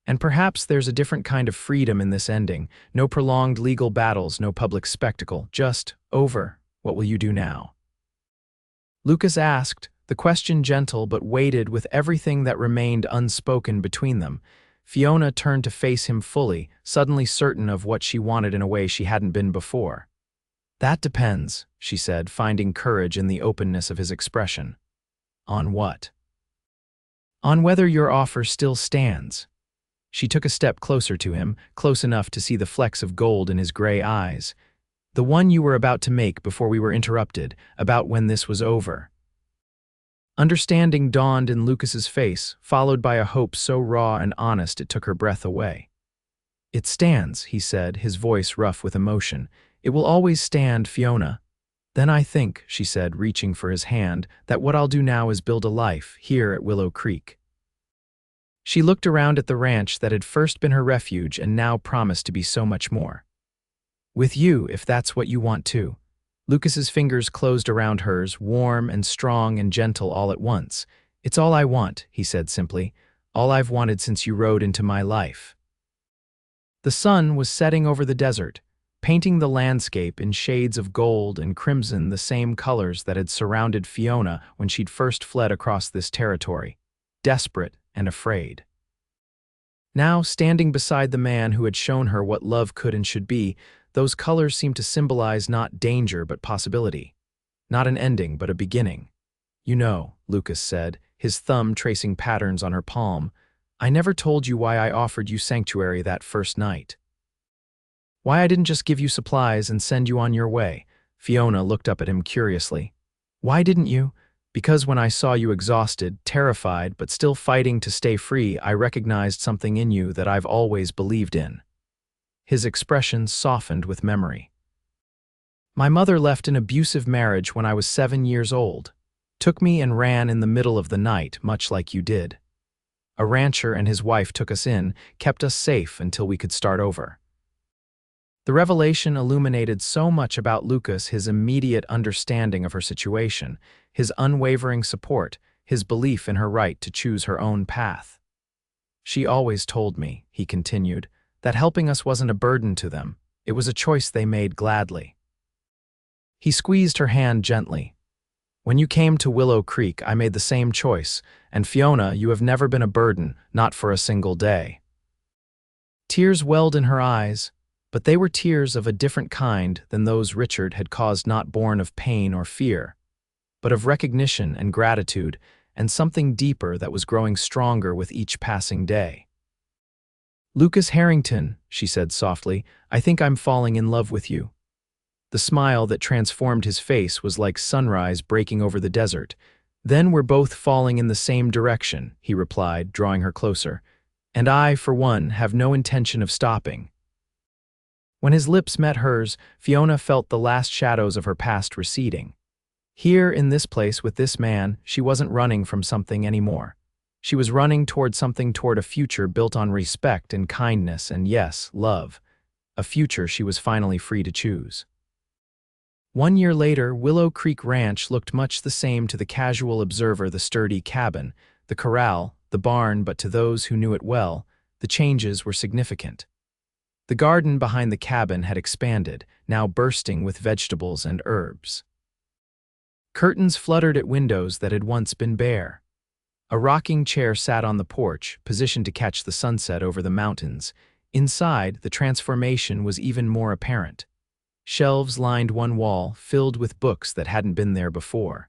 And perhaps there's a different kind of freedom in this ending. No prolonged legal battles, no public spectacle. Just over. What will you do now? Lucas asked, the question gentle but weighted with everything that remained unspoken between them. Fiona turned to face him fully, suddenly certain of what she wanted in a way she hadn't been before. That depends, she said, finding courage in the openness of his expression. On what? On whether your offer still stands. She took a step closer to him, close enough to see the flecks of gold in his gray eyes. The one you were about to make before we were interrupted, about when this was over. Understanding dawned in Lucas's face, followed by a hope so raw and honest it took her breath away. It stands, he said, his voice rough with emotion. It will always stand, Fiona. Then I think, she said, reaching for his hand, that what I'll do now is build a life, here at Willow Creek. She looked around at the ranch that had first been her refuge and now promised to be so much more. With you, if that's what you want too. Lucas's fingers closed around hers, warm and strong and gentle all at once. It's all I want, he said simply. All I've wanted since you rode into my life. The sun was setting over the desert, painting the landscape in shades of gold and crimson, the same colors that had surrounded Fiona when she'd first fled across this territory, desperate and afraid. Now, standing beside the man who had shown her what love could and should be, those colors seemed to symbolize not danger but possibility. Not an ending but a beginning. You know, Lucas said, his thumb tracing patterns on her palm, I never told you why I offered you sanctuary that first night. Why I didn't just give you supplies and send you on your way. Fiona looked up at him curiously. Why didn't you? Because when I saw you exhausted, terrified, but still fighting to stay free, I recognized something in you that I've always believed in. His expression softened with memory. My mother left an abusive marriage when I was 7 years old. Took me and ran in the middle of the night, much like you did. A rancher and his wife took us in, kept us safe until we could start over. The revelation illuminated so much about Lucas, his immediate understanding of her situation, his unwavering support, his belief in her right to choose her own path. She always told me, he continued, that helping us wasn't a burden to them, it was a choice they made gladly. He squeezed her hand gently. When you came to Willow Creek, I made the same choice, and Fiona, you have never been a burden, not for a single day. Tears welled in her eyes, but they were tears of a different kind than those Richard had caused, not born of pain or fear, but of recognition and gratitude, and something deeper that was growing stronger with each passing day. Lucas Harrington, she said softly, I think I'm falling in love with you. The smile that transformed his face was like sunrise breaking over the desert. Then we're both falling in the same direction, he replied, drawing her closer. And I, for one, have no intention of stopping. When his lips met hers, Fiona felt the last shadows of her past receding. Here, in this place with this man, she wasn't running from something anymore. She was running toward a future built on respect and kindness and, yes, love. A future she was finally free to choose. 1 year later, Willow Creek Ranch looked much the same to the casual observer: the sturdy cabin, the corral, the barn, but to those who knew it well, the changes were significant. The garden behind the cabin had expanded, now bursting with vegetables and herbs. Curtains fluttered at windows that had once been bare. A rocking chair sat on the porch, positioned to catch the sunset over the mountains. Inside, the transformation was even more apparent. Shelves lined one wall, filled with books that hadn't been there before.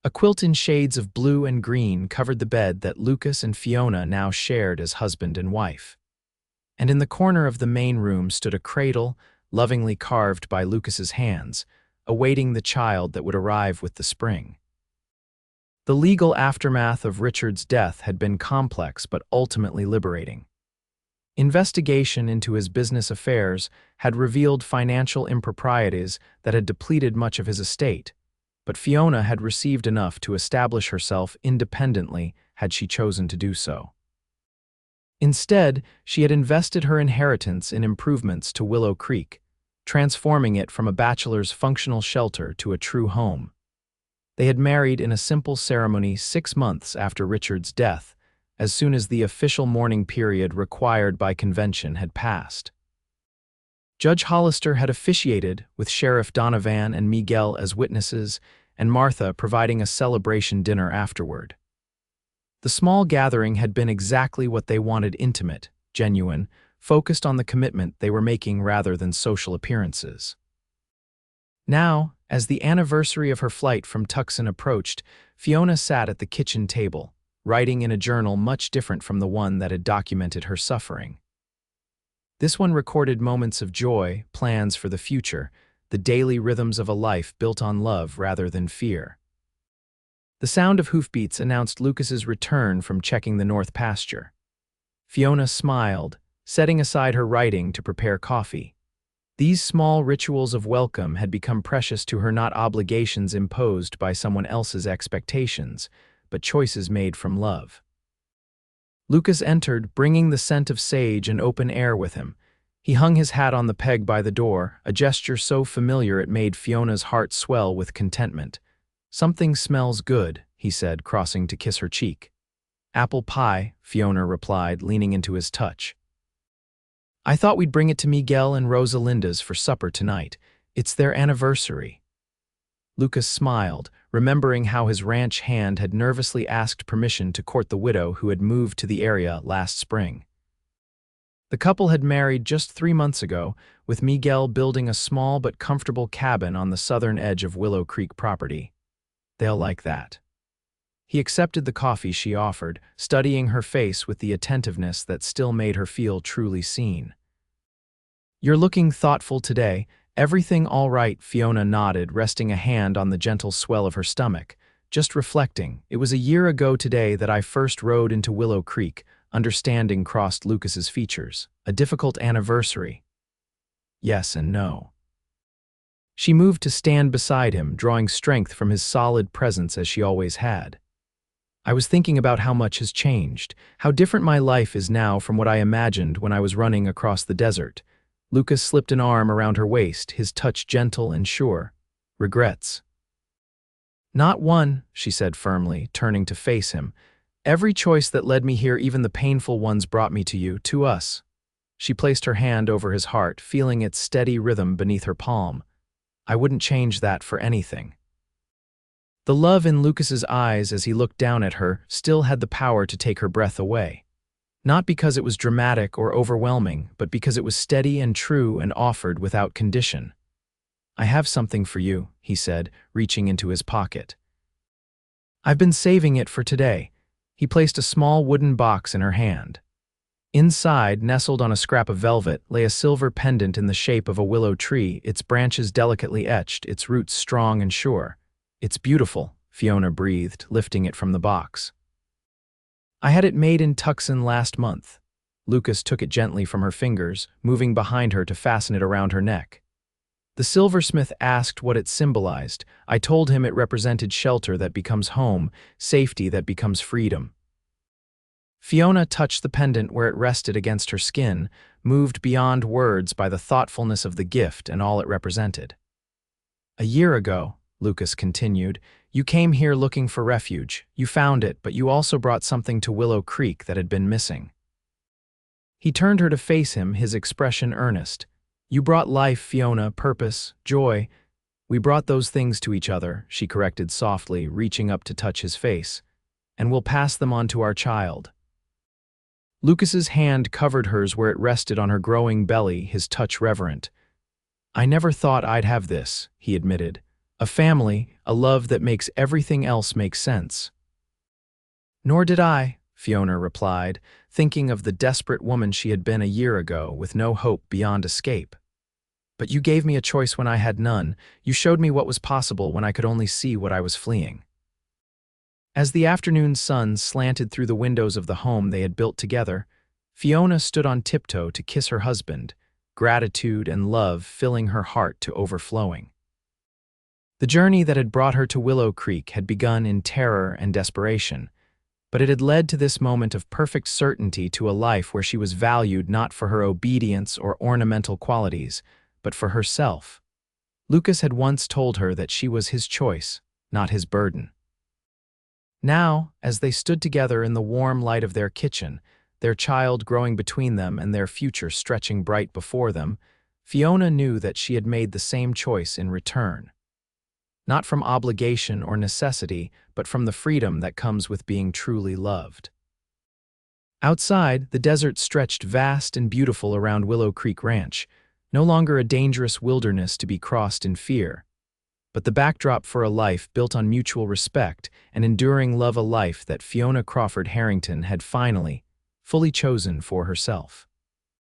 A quilt in shades of blue and green covered the bed that Lucas and Fiona now shared as husband and wife. And in the corner of the main room stood a cradle, lovingly carved by Lucas's hands, awaiting the child that would arrive with the spring. The legal aftermath of Richard's death had been complex but ultimately liberating. Investigation into his business affairs had revealed financial improprieties that had depleted much of his estate, but Fiona had received enough to establish herself independently had she chosen to do so. Instead, she had invested her inheritance in improvements to Willow Creek, transforming it from a bachelor's functional shelter to a true home. They had married in a simple ceremony 6 months after Richard's death, as soon as the official mourning period required by convention had passed. Judge Hollister had officiated, with Sheriff Donovan and Miguel as witnesses, and Martha providing a celebration dinner afterward. The small gathering had been exactly what they wanted: intimate, genuine, focused on the commitment they were making rather than social appearances. Now, as the anniversary of her flight from Tucson approached, Fiona sat at the kitchen table, writing in a journal much different from the one that had documented her suffering. This one recorded moments of joy, plans for the future, the daily rhythms of a life built on love rather than fear. The sound of hoofbeats announced Lucas's return from checking the north pasture. Fiona smiled, setting aside her writing to prepare coffee. These small rituals of welcome had become precious to her, not obligations imposed by someone else's expectations, but choices made from love. Lucas entered, bringing the scent of sage and open air with him. He hung his hat on the peg by the door, a gesture so familiar it made Fiona's heart swell with contentment. "Something smells good," he said, crossing to kiss her cheek. "Apple pie," Fiona replied, leaning into his touch. "I thought we'd bring it to Miguel and Rosalinda's for supper tonight. It's their anniversary." Lucas smiled, remembering how his ranch hand had nervously asked permission to court the widow who had moved to the area last spring. The couple had married just 3 months ago, with Miguel building a small but comfortable cabin on the southern edge of Willow Creek property. "They'll like that." He accepted the coffee she offered, studying her face with the attentiveness that still made her feel truly seen. "You're looking thoughtful today. Everything all right, Fiona nodded, resting a hand on the gentle swell of her stomach. Just reflecting, it was a year ago today that I first rode into Willow Creek. Understanding crossed Lucas's features. A difficult anniversary. Yes and no. She moved to stand beside him, drawing strength from his solid presence as she always had. I was thinking about how much has changed, how different my life is now from what I imagined when I was running across the desert. Lucas slipped an arm around her waist, his touch gentle and sure. Regrets? Not one, she said firmly, turning to face him. Every choice that led me here, even the painful ones, brought me to you, to us. She placed her hand over his heart, feeling its steady rhythm beneath her palm. I wouldn't change that for anything. The love in Lucas's eyes as he looked down at her still had the power to take her breath away. Not because it was dramatic or overwhelming, but because it was steady and true and offered without condition. I have something for you, he said, reaching into his pocket. I've been saving it for today. He placed a small wooden box in her hand. Inside, nestled on a scrap of velvet, lay a silver pendant in the shape of a willow tree, its branches delicately etched, its roots strong and sure. It's beautiful, Fiona breathed, lifting it from the box. I had it made in Tucson last month. Lucas took it gently from her fingers, moving behind her to fasten it around her neck. The silversmith asked what it symbolized. I told him it represented shelter that becomes home, safety that becomes freedom. Fiona touched the pendant where it rested against her skin, moved beyond words by the thoughtfulness of the gift and all it represented. A year ago, Lucas continued, you came here looking for refuge. You found it, but you also brought something to Willow Creek that had been missing. He turned her to face him, his expression earnest. You brought life, Fiona, purpose, joy. We brought those things to each other, she corrected softly, reaching up to touch his face. And we'll pass them on to our child. Lucas's hand covered hers where it rested on her growing belly, his touch reverent. I never thought I'd have this, he admitted. A family, a love that makes everything else make sense. Nor did I, Fiona replied, thinking of the desperate woman she had been a year ago, with no hope beyond escape. But you gave me a choice when I had none. You showed me what was possible when I could only see what I was fleeing. As the afternoon sun slanted through the windows of the home they had built together, Fiona stood on tiptoe to kiss her husband, gratitude and love filling her heart to overflowing. The journey that had brought her to Willow Creek had begun in terror and desperation, but it had led to this moment of perfect certainty, to a life where she was valued not for her obedience or ornamental qualities, but for herself. Lucas had once told her that she was his choice, not his burden. Now, as they stood together in the warm light of their kitchen, their child growing between them and their future stretching bright before them, Fiona knew that she had made the same choice in return. Not from obligation or necessity, but from the freedom that comes with being truly loved. Outside, the desert stretched vast and beautiful around Willow Creek Ranch, no longer a dangerous wilderness to be crossed in fear, but the backdrop for a life built on mutual respect and enduring love, a life that Fiona Crawford Harrington had finally, fully chosen for herself.